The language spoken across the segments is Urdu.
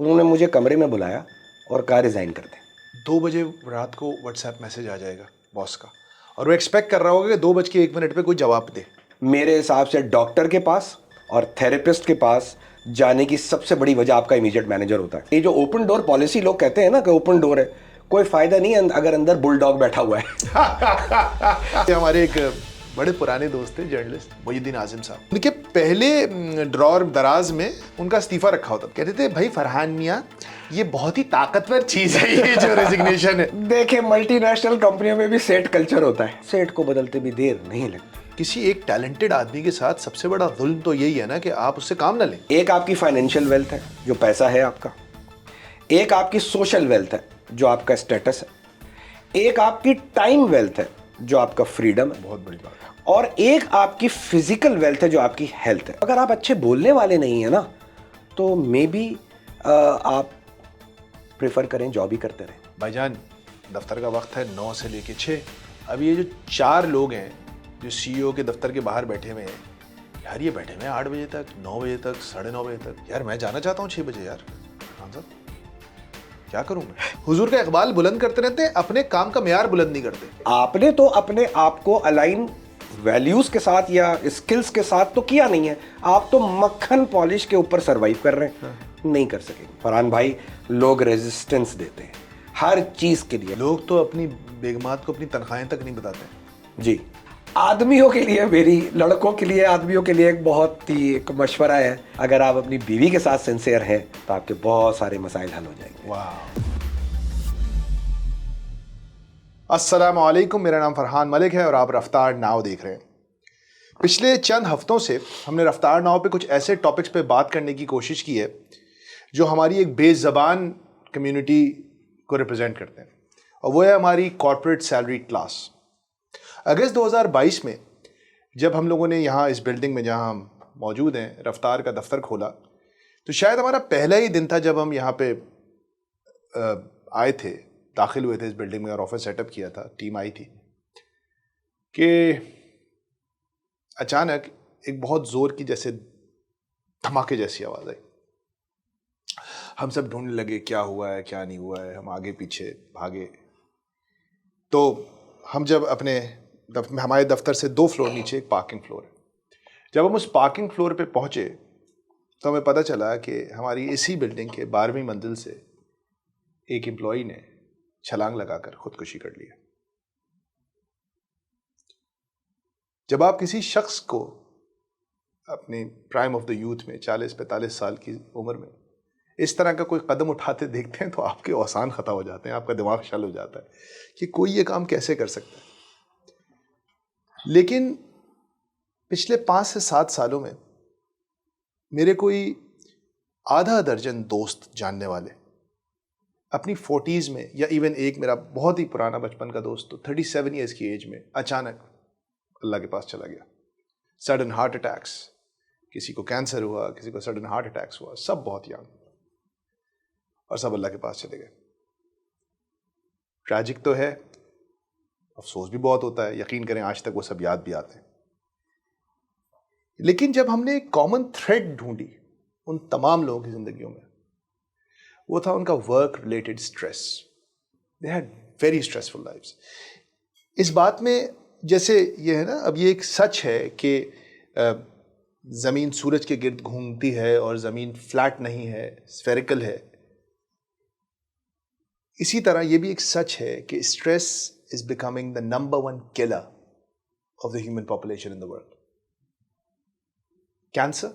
انہوں نے مجھے کمرے میں بلایا اور کہا ریزائن کر دیں. 2 بجے رات کو واٹس ایپ میسج آ جائے گا باس کا اور وہ ایکسپیکٹ کر رہا ہوگا کہ 2:01 پہ کوئی جواب دے. میرے حساب سے ڈاکٹر کے پاس اور تھراپسٹ کے پاس جانے کی سب سے بڑی وجہ آپ کا امیڈیٹ مینیجر ہوتا ہے. یہ جو اوپن ڈور پالیسی لوگ کہتے ہیں نا کہ اوپن ڈور ہے, کوئی فائدہ نہیں ہے اگر اندر بل ڈاگ بیٹھا ہوا ہے. ہمارے ایک بڑے پرانے دوست تھے جرنلسٹ محی الدین اعظم صاحب, ان کے پہلے ڈراور دراز میں ان کا استعفیٰ رکھا ہوتا. کہتے تھے بھائی فرحان میاں یہ بہت ہی طاقتور چیز ہے یہ جو ریزگنیشن ہے. دیکھیں ملٹی نیشنل کمپنیوں میں بھی سیٹ کلچر ہوتا ہے, سیٹ کو بدلتے بھی دیر نہیں لگتی. کسی ایک ٹیلنٹڈ آدمی کے ساتھ سب سے بڑا ظلم تو یہی ہے نا کہ آپ اس سے کام نہ لیں. ایک آپ کی فائنینشیل ویلتھ ہے جو پیسہ ہے آپ کا, ایک آپ کی سوشل ویلتھ ہے جو آپ کا اسٹیٹس ہے, ایک آپ کی ٹائم ویلتھ ہے جو آپ کا فریڈم ہے, بہت بڑی بات ہے, اور ایک آپ کی فزیکل ویلتھ ہے جو آپ کی ہیلتھ ہے. اگر آپ اچھے بولنے والے نہیں ہیں نا تو مے بی آپ پریفر کریں جاب ہی کرتے رہیں. بھائی جان دفتر کا وقت ہے 9 سے لے کے 6. اب یہ جو 4 لوگ ہیں جو سی او کے دفتر کے باہر بیٹھے ہوئے ہیں, یار یہ بیٹھے ہوئے ہیں 8 بجے تک, 9 بجے تک, 9:30 بجے تک. یار میں جانا چاہتا ہوں 6 بجے. یار خان صاحب کیا کروں میں؟ حضور کا اقبال بلند کرتے رہتے ہیں, اپنے کام کا معیار بلند نہیں کرتے. آپ نے تو اپنے آپ کو الائن ویلیوز کے ساتھ یا اسکلز کے ساتھ تو کیا نہیں ہے, آپ تو مکھن پالش کے اوپر سروائیو کر رہے ہیں. نہیں کر سکیں گے فرحان بھائی, لوگ ریزسٹنس دیتے ہیں ہر چیز کے لیے. لوگ تو اپنی بیگمات کو اپنی تنخواہیں تک نہیں بتاتے. جی آدمیوں کے لیے, میری لڑکوں کے لیے, آدمیوں کے لیے ایک بہت ہی ایک مشورہ ہے, اگر آپ اپنی بیوی کے ساتھ سنسیئر ہیں تو آپ کے بہت سارے مسائل حل ہو جائیں گے. واہ. السلام علیکم, میرا نام فرحان ملک ہے اور آپ رفتار ناؤ دیکھ رہے ہیں. پچھلے چند ہفتوں سے ہم نے رفتار ناؤ پہ کچھ ایسے ٹاپکس پہ بات کرنے کی کوشش کی ہے جو ہماری ایک بے زبان کمیونٹی کو ریپرزینٹ کرتے ہیں, اور وہ ہے ہماری کارپوریٹ سیلری کلاس. اگست 2022 میں جب ہم لوگوں نے یہاں اس بلڈنگ میں جہاں ہم موجود ہیں رفتار کا دفتر کھولا, تو شاید ہمارا پہلا ہی دن تھا جب ہم یہاں پہ آئے تھے, داخل ہوئے تھے اس بلڈنگ میں اور آفس سیٹ اپ کیا تھا, ٹیم آئی تھی, کہ اچانک ایک بہت زور کی جیسے دھماکے جیسی آواز آئی. ہم سب ڈھونڈنے لگے کیا ہوا ہے کیا نہیں ہوا ہے, ہم آگے پیچھے بھاگے. تو ہم جب ہمارے دفتر سے 2 فلور نیچے ایک پارکنگ فلور ہے, جب ہم اس پارکنگ فلور پہ پہنچے تو ہمیں پتہ چلا کہ ہماری اسی بلڈنگ کے 12ویں منزل سے ایک امپلائی نے چھلانگ لگا کر خودکشی کر لیا. جب آپ کسی شخص کو اپنی پرائم آف دا یوتھ میں 40-45 سال کی عمر میں اس طرح کا کوئی قدم اٹھاتے دیکھتے ہیں تو آپ کے اوسان خطا ہو جاتے ہیں, آپ کا دماغ شل ہو جاتا ہے کہ کوئی یہ کام کیسے کر سکتا ہے. لیکن پچھلے 5 سے 7 سالوں میں میرے کوئی آدھا درجن دوست جاننے والے اپنی 40s میں, یا ایون ایک میرا بہت ہی پرانا بچپن کا دوست تو 37 ایئرس کی ایج میں اچانک اللہ کے پاس چلا گیا. سڈن ہارٹ اٹیکس, کسی کو کینسر ہوا, کسی کو سڈن ہارٹ اٹیکس ہوا, سب بہت ینگ, اور سب اللہ کے پاس چلے گئے. ٹریجک تو ہے, افسوس بھی بہت ہوتا ہے, یقین کریں آج تک وہ سب یاد بھی آتے ہیں. لیکن جب ہم نے ایک کامن تھریڈ ڈھونڈی ان تمام لوگوں کی زندگیوں میں, وہ تھا ان کا work related stress. They had very stressful lifes. اس بات میں جیسے یہ ہے نا, اب یہ ایک سچ ہے کہ زمین سورج کے گرد گھومتی ہے اور زمین فلیٹ نہیں ہے, اسفیریکل ہے. اسی طرح یہ بھی ایک سچ ہے کہ stress is becoming the number 1 colour of the human population in the world. Cancer,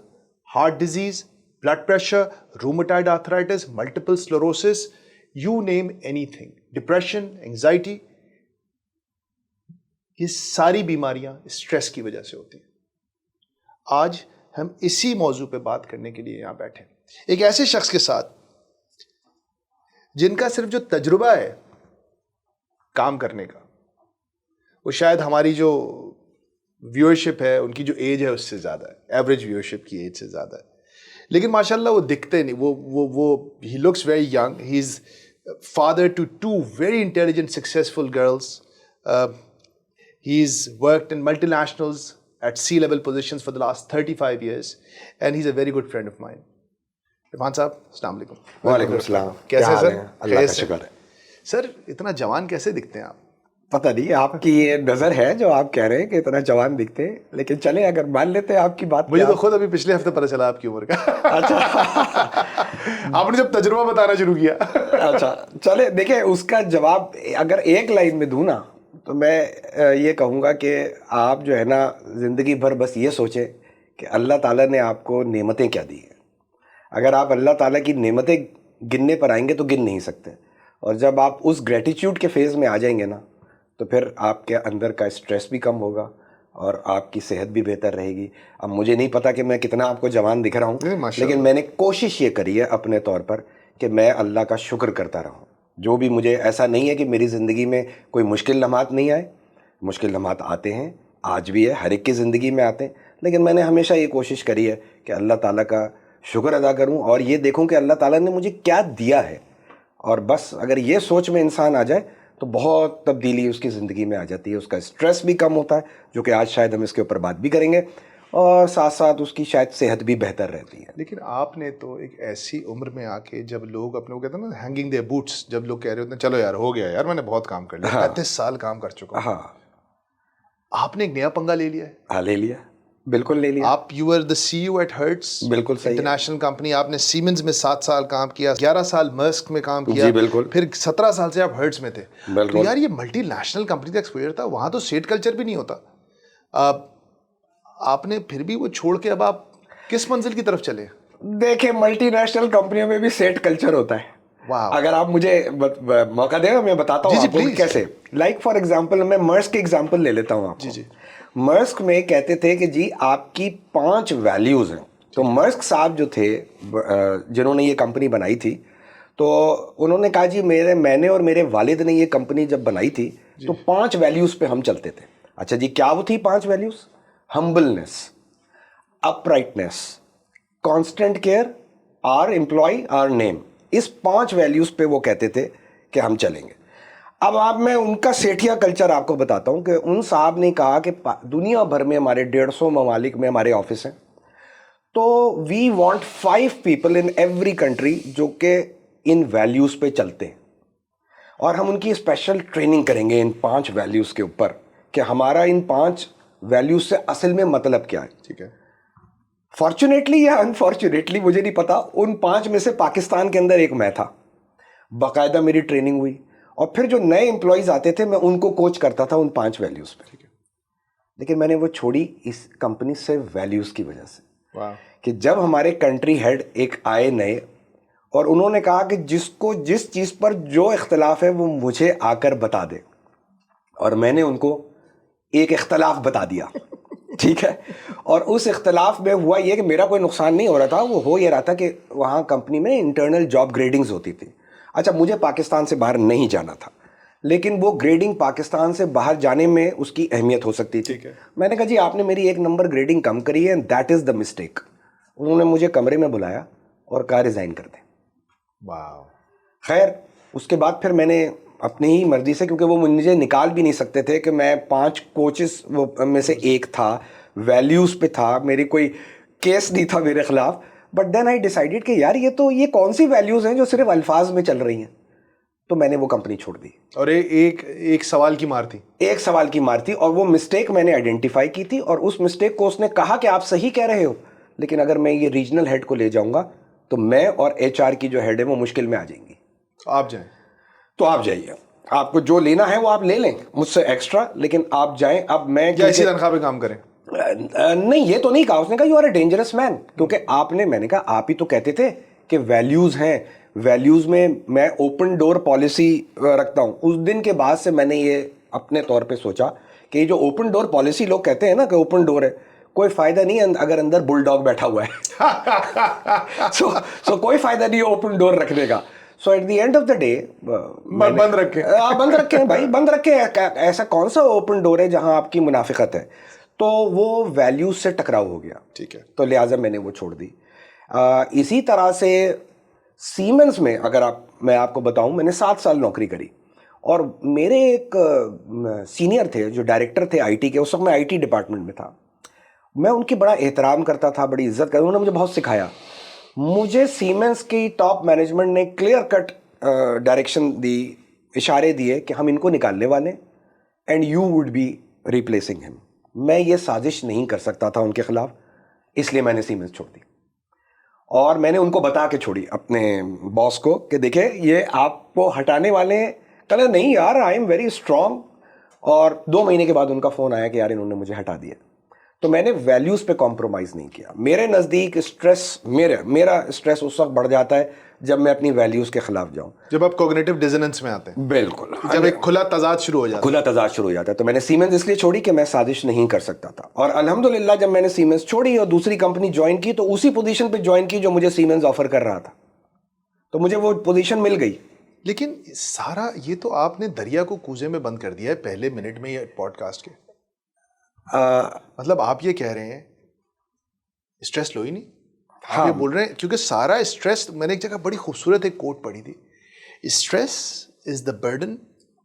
heart disease, blood pressure, روماٹائڈ arthritis, multiple sclerosis, you name any thing, depression, anxiety, یہ ساری بیماریاں اسٹریس کی وجہ سے ہوتی ہیں. آج ہم اسی موضوع پہ بات کرنے کے لیے یہاں بیٹھے ہیں, ایک ایسے شخص کے ساتھ جن کا صرف جو تجربہ ہے کام کرنے کا, وہ شاید ہماری جو ویورشپ ہے ان کی جو ایج ہے اس سے زیادہ ہے, ایوریج ویورشپ کی ایج سے زیادہ ہے. لیکن ماشاءاللہ وہ دکھتے نہیں, وہ ہی looks very young. He is father to 2 very intelligent successful girls. He's worked in multinationals at C-level positions for the last 35 years, and he's a very good friend of mine. Irfan صاحب السلام علیکم. وعلیکم السلام. کیسے کیا سر؟ حال ہے؟ اللہ کا شکر ہے. سر اتنا جوان کیسے دکھتے ہیں آپ؟ پتہ نہیں, آپ کی یہ نظر ہے جو آپ کہہ رہے ہیں کہ اتنا جوان دکھتے ہیں, لیکن چلے اگر مان لیتے ہیں آپ کی بات. مجھے تو خود ابھی پچھلے ہفتے پتہ چلا آپ کی عمر کا. اچھا آپ نے جب تجربہ بتانا شروع کیا. اچھا چلے دیکھیں, اس کا جواب اگر ایک لائن میں دوں نا تو میں یہ کہوں گا کہ آپ جو ہے نا زندگی بھر بس یہ سوچیں کہ اللہ تعالیٰ نے آپ کو نعمتیں کیا دی ہیں. اگر آپ اللہ تعالیٰ کی نعمتیں گننے پر آئیں گے تو گن نہیں سکتے, اور جب آپ اس گریٹیٹیوڈ کے فیز میں آ جائیں گے نا تو پھر آپ کے اندر کا اسٹریس بھی کم ہوگا اور آپ کی صحت بھی بہتر رہے گی. اب مجھے نہیں پتا کہ میں کتنا آپ کو جوان دکھ رہا ہوں, لیکن میں نے کوشش یہ کری ہے اپنے طور پر کہ میں اللہ کا شکر کرتا رہوں. جو بھی مجھے, ایسا نہیں ہے کہ میری زندگی میں کوئی مشکل لمحات نہیں آئے, مشکل لمحات آتے ہیں, آج بھی ہے, ہر ایک کی زندگی میں آتے ہیں, لیکن میں نے ہمیشہ یہ کوشش کری ہے کہ اللہ تعالیٰ کا شکر ادا کروں اور یہ دیکھوں کہ اللہ تعالیٰ نے مجھے کیا دیا ہے. اور بس اگر یہ سوچ میں انسان آ جائے تو بہت تبدیلی اس کی زندگی میں آ جاتی ہے. اس کا اسٹریس بھی کم ہوتا ہے, جو کہ آج شاید ہم اس کے اوپر بات بھی کریں گے, اور ساتھ ساتھ اس کی شاید صحت بھی بہتر رہتی ہے. لیکن آپ نے تو ایک ایسی عمر میں آ کے, جب لوگ اپنے کو کہتے ہیں نا ہینگنگ دے بوٹس, جب لوگ کہہ رہے ہوتے ہیں چلو یار ہو گیا یار میں نے بہت کام کر لیا, 35 سال کام کر چکا ہوں, ہاں آپ نے ایک نیا پنگا لے لیا ہے. ہاں لے لیا, بالکل لے لیا. آپ you are the C O at Hertz, بالکل صحیح, انٹرنیشنل کمپنی. آپ نے سیمنز میں 7 سال کام کیا, 11 سال مرسک میں کام کیا, جی بالکل, پھر 17 سال سے آپ ہرٹس میں تھے. بالکل یار یہ ملٹی نیشنل کمپنی کا ایکسپوجر تھا, وہاں تو اسٹیٹ کلچر بھی نہیں ہوتا. آپ نے پھر بھی وہ چھوڑ کے اب آپ کس منزل کی طرف چلے؟ دیکھیں ملٹی نیشنل کمپنیوں میں بھی سیٹ کلچر ہوتا ہے. اگر آپ مجھے موقع دیں گا میں بتاتا ہوں آپ کو کیسے. لائک فار ایگزامپل میں مرسک کی ایگزامپل لے لیتا ہوں آپ کو. مرسک میں کہتے تھے کہ جی آپ کی 5 ویلیوز ہیں. تو مرسک صاحب جو تھے جنہوں نے یہ کمپنی بنائی تھی, تو انہوں نے کہا جی میں نے اور میرے والد نے یہ کمپنی جب بنائی تھی تو 5 ویلیوز پہ ہم چلتے تھے. اچھا جی کیا وہ تھی 5 values? Humbleness, uprightness, constant care, or employee or name. اس 5 ویلیوز پہ وہ کہتے تھے کہ ہم چلیں گے. اب میں ان کا سیٹھیا کلچر آپ کو بتاتا ہوں کہ ان صاحب نے کہا کہ دنیا بھر میں ہمارے 150 ممالک میں ہمارے آفس ہیں, تو we want 5 people in every country جو کہ ان ویلیوز پہ چلتے ہیں, اور ہم ان کی اسپیشل ٹریننگ کریں گے ان 5 ویلیوز کے اوپر کہ ہمارا ان 5 ویلیوز سے اصل میں مطلب کیا ہے. ٹھیک ہے. فارچونیٹلی یا انفارچونیٹلی مجھے نہیں پتا, ان 5 میں سے پاکستان کے اندر ایک میں تھا. باقاعدہ میری ٹریننگ ہوئی, اور پھر جو نئے امپلائیز آتے تھے میں ان کو کوچ کرتا تھا ان 5 ویلیوز پہ. لیکن میں نے وہ چھوڑی اس کمپنی سے ویلیوز کی وجہ سے, کہ جب ہمارے کنٹری ہیڈ ایک آئے نئے, اور انہوں نے کہا کہ جس کو جس چیز پر جو اختلاف ہے وہ مجھے آ کر بتا دے, اور میں نے ان کو ایک اختلاف بتا دیا. ٹھیک ہے, اور اس اختلاف میں ہوا یہ کہ میرا کوئی نقصان نہیں ہو رہا تھا, وہ ہو یہ رہا تھا کہ وہاں کمپنی میں انٹرنل جاب گریڈنگز ہوتی تھی. اچھا مجھے پاکستان سے باہر نہیں جانا تھا, لیکن وہ گریڈنگ پاکستان سے باہر جانے میں اس کی اہمیت ہو سکتی تھی. میں نے کہا جی آپ نے میری 1 نمبر گریڈنگ کم کری ہے, and that is the mistake. انہوں نے مجھے کمرے میں بلایا اور کہا ریزائن کر دیں. خیر اس کے بعد پھر میں نے اپنی ہی مرضی سے, کیونکہ وہ مجھے نکال بھی نہیں سکتے تھے کہ میں 5 کوچز میں سے ایک تھا, ویلیوز پہ تھا, میری کوئی کیس نہیں تھا میرے خلاف. بٹ دین آئی ڈیسائیڈیڈ کہ یار یہ کون سی ویلیوز ہیں جو صرف الفاظ میں چل رہی ہیں, تو میں نے وہ کمپنی چھوڑ دی. اور ایک سوال کی مار تھی, ایک سوال کی مار تھی, اور وہ مسٹیک میں نے آئیڈینٹیفائی کی تھی, اور اس مسٹیک کو اس نے کہا کہ آپ صحیح کہہ رہے ہو, لیکن اگر میں یہ ریجنل ہیڈ کو لے جاؤں گا تو میں اور HR کی جو ہیڈ ہے وہ مشکل میں آ جائیں گی. آپ جائیں, تو آپ جائیے, آپ کو جو لینا ہے وہ آپ لے لیں مجھ سے ایکسٹرا, لیکن آپ جائیں. اب میں اسی تنخواہ پہ کام کریں. نہیں یہ تو نہیں کہا اس نے, کہا یو آر اے ڈینجرس مین, کیونکہ میں نے کہا آپ ہی تو کہتے تھے کہ ویلیوز ہیں, ویلیوز میں اوپن ڈور پالیسی رکھتا ہوں. اس دن کے بعد سے میں نے یہ اپنے طور پہ سوچا کہ یہ جو اوپن ڈور پالیسی لوگ کہتے ہیں نا کہ اوپن ڈور ہے, کوئی فائدہ نہیں ہے اگر اندر بل ڈاگ بیٹھا ہوا ہے. سو کوئی فائدہ نہیں ہے اوپن ڈور رکھنے کا. So at the end of the day بند رکھیں بھائی, بند رکھیں. ایسا کون سا اوپن ڈور ہے جہاں آپ کی منافقت ہے؟ تو وہ ویلیوز سے ٹکراؤ ہو گیا. ٹھیک ہے, تو لہٰذا میں نے وہ چھوڑ دی. اسی طرح سے سیمنز میں اگر میں آپ کو بتاؤں, میں نے 7 سال نوکری کری, اور میرے ایک سینئر تھے جو ڈائریکٹر تھے IT کے, اس وقت میں IT ڈپارٹمنٹ میں تھا. میں ان کی بڑا احترام کرتا تھا, بڑی عزت کرتا, انہوں نے مجھے بہت سکھایا. مجھے سیمنس کی ٹاپ مینجمنٹ نے کلیئر کٹ ڈائریکشن دی, اشارے دیے کہ ہم ان کو نکالنے والے and you would be replacing ہم. میں یہ سازش نہیں کر سکتا تھا ان کے خلاف, اس لیے میں نے سیمنس چھوڑ دی. اور میں نے ان کو بتا کے چھوڑی اپنے باس کو کہ دیکھیں یہ آپ کو ہٹانے والے ہیں. کہا نہیں یار آئی ایم ویری اسٹرانگ. اور 2 مہینے کے بعد ان کا فون آیا کہ یار انہوں نے مجھے ہٹا دیا. تو میں نے ویلیوز پہ کمپرومائز نہیں کیا. میرے نزدیک اسٹریس, میرا اسٹریس اس وقت بڑھ جاتا ہے جب میں اپنی ویلیوز کے خلاف جاؤں, جب آپ کوگنیٹو ڈیزننس میں آتے ہیں. بالکل, جب ایک کھلا تضاد شروع ہو جاتا ہے. تو میں نے سیمنز اس لیے چھوڑی کہ میں سازش نہیں کر سکتا تھا. اور الحمدللہ جب میں نے سیمنز چھوڑی اور دوسری کمپنی جوائن کی تو اسی پوزیشن پہ جوائن کی جو مجھے سیمنز آفر کر رہا تھا, تو مجھے وہ پوزیشن مل گئی. لیکن سارا یہ تو آپ نے دریا کو کوزے میں بند کر دیا ہے پہلے منٹ میں یہ پوڈ کاسٹ کے. مطلب آپ یہ کہہ رہے ہیں اسٹریس لو ہی نہیں. آپ یہ بول رہے ہیں کیونکہ سارا اسٹریس, میں نے ایک جگہ بڑی خوبصورت ایک کوٹ پڑھی تھی, stress is the burden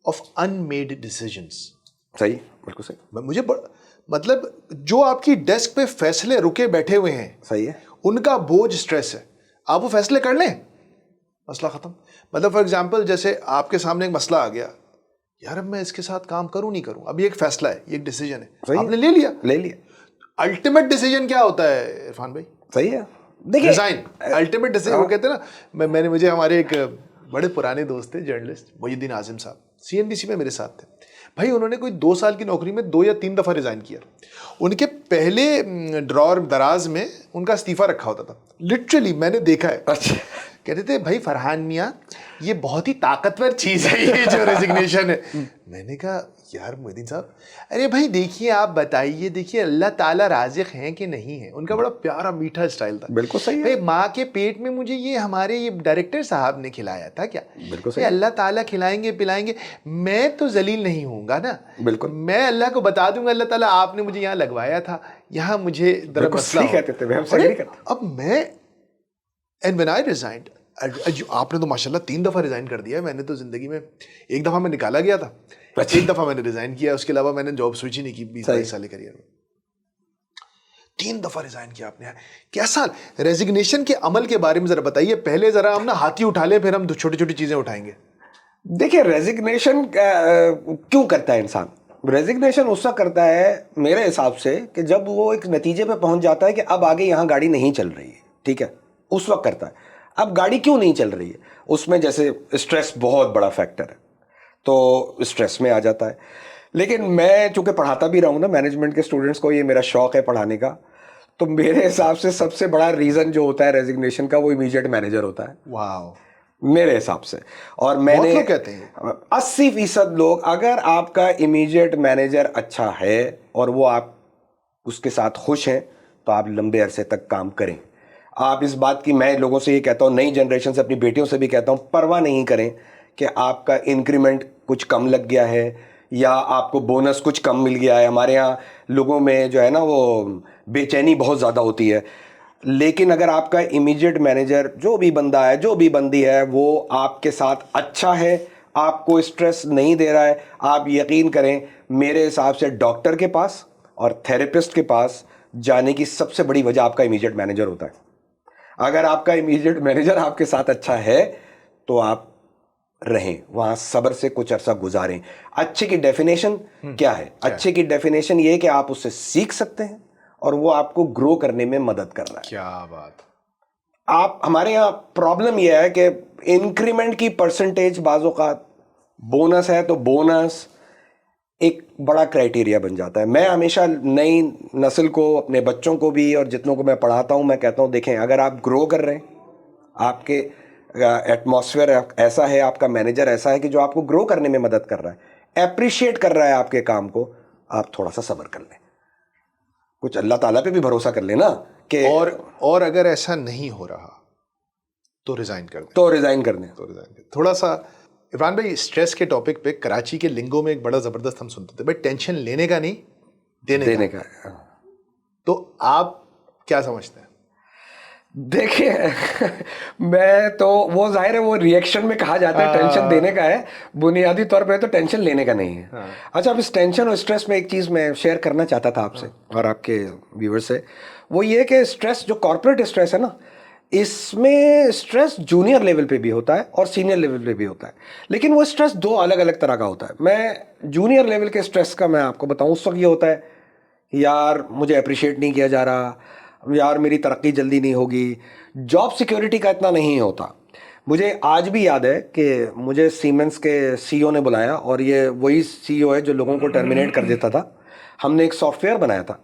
of unmade decisions. صحیح, بالکل صحیح. مجھے مطلب جو آپ کی ڈیسک پہ فیصلے رکے بیٹھے ہوئے ہیں, صحیح ہے, ان کا بوجھ اسٹریس ہے. آپ وہ فیصلے کر لیں, مسئلہ ختم. مطلب فار ایگزامپل جیسے آپ کے سامنے ایک مسئلہ آ گیا, یار اب میں اس کے ساتھ کام کروں نہیں کروں, اب یہ ایک فیصلہ ہے, یہ ایک ڈیسیجن ہے, آپ نے لے لیا. الٹیمیٹ ڈیسیجن کیا ہوتا ہے عرفان بھائی؟ صحیح ہے, دیکھیں ریزائن. الٹیمیٹ ڈیسیجن وہ کہتے ہیں نا. میں نے, مجھے ہمارے ایک بڑے پرانے دوست تھے جرنلسٹ محی الدین اعظم صاحب, CNBC میں میرے ساتھ تھے بھائی. انہوں نے کوئی 2 سال کی نوکری میں 2 یا 3 دفعہ ریزائن کیا. ان کے پہلے ڈراور دراز میں ان کا استعفیٰ رکھا ہوتا تھا, لٹرلی میں نے دیکھا ہے. کہتے تھے بھائی فرحان میاں یہ بہت ہی طاقتور چیز ہے یہ جو ریزگنیشن ہے. میں نے کہا یار محی الدین صاحب, ارے بھائی دیکھیے آپ بتائیے, دیکھیے اللہ تعالیٰ رازق ہیں کہ نہیں ہیں. ان کا بڑا پیارا میٹھا اسٹائل تھا. بالکل صحیح ہے. ماں کے پیٹ میں مجھے یہ ہمارے یہ ڈائریکٹر صاحب نے کھلایا تھا کیا, بالکل صحیح, اللہ تعالیٰ کھلائیں گے پلائیں گے, میں تو ذلیل نہیں ہوں گا نا. بالکل, میں اللہ کو بتا دوں گا اللہ تعالیٰ آپ نے مجھے یہاں لگوایا تھا, یہاں مجھے مسئلہ کہتے تھے. اب میں اینڈ وین آئی ریزائنڈ, آپ نے تو ماشاء اللہ 3 دفعہ ریزائن کر دیا ہے. میں نے تو زندگی میں 1 دفعہ میں نکالا گیا تھا, 1 دفعہ میں نے ریزائن کیا, اس کے علاوہ میں نے جاب سوئچ ہی نہیں کی 20-22 سال کریئر میں. 3 دفعہ ریزائن کیا آپ نے. کیسا ریزگنیشن کے عمل کے بارے میں ذرا بتائیے. پہلے ذرا ہم نا ہاتھی اٹھا لیں, پھر ہم چھوٹی چھوٹی چیزیں اٹھائیں گے. دیکھیں ریزگنیشن کیوں کرتا ہے انسان؟ ریزگنیشن اس وقت کرتا ہے میرے حساب سے کہ جب وہ ایک نتیجے پہ پہنچ جاتا ہے کہ اب آگے یہاں گاڑی نہیں چل رہی ہے. ٹھیک ہے, اس وقت کرتا ہے. اب گاڑی کیوں نہیں چل رہی ہے؟ اس میں جیسے اسٹریس بہت بڑا فیکٹر ہے, تو اسٹریس میں آ جاتا ہے. لیکن میں چونکہ پڑھاتا بھی رہا ہوں نا مینجمنٹ کے اسٹوڈنٹس کو, یہ میرا شوق ہے پڑھانے کا, تو میرے حساب سے سب سے بڑا ریزن جو ہوتا ہے ریزگنیشن کا وہ امیجیٹ مینیجر ہوتا ہے. واو, میرے حساب سے. اور میں نے 80% لوگ, اگر آپ کا امیجیٹ مینیجر اچھا ہے اور وہ آپ اس کے ساتھ خوش ہیں تو آپ لمبے عرصے تک کام کریں. آپ اس بات کی, میں لوگوں سے یہ کہتا ہوں, نئی جنریشن سے, اپنی بیٹیوں سے بھی کہتا ہوں, پرواہ نہیں کریں کہ آپ کا انکریمنٹ کچھ کم لگ گیا ہے یا آپ کو بونس کچھ کم مل گیا ہے. ہمارے یہاں لوگوں میں جو ہے نا وہ بے چینی بہت زیادہ ہوتی ہے. لیکن اگر آپ کا امیجیٹ مینیجر جو بھی بندہ ہے, جو بھی بندی ہے, وہ آپ کے ساتھ اچھا ہے, آپ کو اسٹریس نہیں دے رہا ہے, آپ یقین کریں میرے حساب سے ڈاکٹر کے پاس اور تھیراپسٹ کے پاس جانے کی سب سے بڑی وجہ آپ کا امیجیٹ مینیجر ہوتا ہے. اگر آپ کا امیجیٹ مینیجر آپ کے ساتھ اچھا ہے تو آپ رہیں وہاں, صبر سے کچھ عرصہ گزاریں. اچھے کی ڈیفینیشن کیا ہے؟ اچھے کی ڈیفینیشن یہ کہ آپ اس سے سیکھ سکتے ہیں اور وہ آپ کو گرو کرنے میں مدد کر رہا ہے. کیا بات. آپ, ہمارے یہاں پرابلم یہ ہے کہ انکریمنٹ کی پرسنٹیج بعض اوقات, بونس ہے تو بونس ایک بڑا کرائٹیریا بن جاتا ہے. میں ہمیشہ نئی نسل کو, اپنے بچوں کو بھی اور جتنوں کو میں پڑھاتا ہوں, میں کہتا ہوں دیکھیں اگر آپ گرو کر رہے ہیں, آپ کے ایٹماسفیئر ایسا ہے, آپ کا مینیجر ایسا ہے کہ جو آپ کو گرو کرنے میں مدد کر رہا ہے, اپریشیٹ کر رہا ہے آپ کے کام کو, آپ تھوڑا سا صبر کر لیں, کچھ اللہ تعالیٰ پہ بھی بھروسہ کر لیں نا کہ. اور اگر ایسا نہیں ہو رہا تو ریزائن کر دیں. تھوڑا سا عرفان بھائی, اسٹریس کے ٹاپک پہ کراچی کے لنگو میں ایک بڑا زبردست ہم سنتے تھے, بھائی ٹینشن لینے کا نہیں دینے کا. تو آپ کیا سمجھتے ہیں؟ دیکھیں میں تو, وہ ظاہر ہے وہ ریئیکشن میں کہا جاتا ہے ٹینشن دینے کا ہے, بنیادی طور پہ تو ٹینشن لینے کا نہیں ہے. اچھا, اب اس ٹینشن اور اسٹریس میں ایک چیز میں شیئر کرنا چاہتا تھا آپ سے اور آپ کے ویور سے, وہ یہ کہ اسٹریس جو کارپوریٹ اسٹریس ہے نا, اس میں اسٹریس جونیئر لیول پہ بھی ہوتا ہے اور سینئر لیول پہ بھی ہوتا ہے, لیکن وہ اسٹریس دو الگ الگ طرح کا ہوتا ہے. میں جونیئر لیول کے اسٹریس کا میں آپ کو بتاؤں, اس وقت یہ ہوتا ہے یار مجھے اپریشیٹ نہیں کیا جا رہا, یار میری ترقی جلدی نہیں ہوگی. جاب سیکیورٹی کا اتنا نہیں ہوتا. مجھے آج بھی یاد ہے کہ مجھے سیمنس کے سی او نے بلایا, اور یہ وہی سی او ہے جو لوگوں کو ٹرمینیٹ کر دیتا تھا. ہم نے ایک سافٹ ویئر بنایا تھا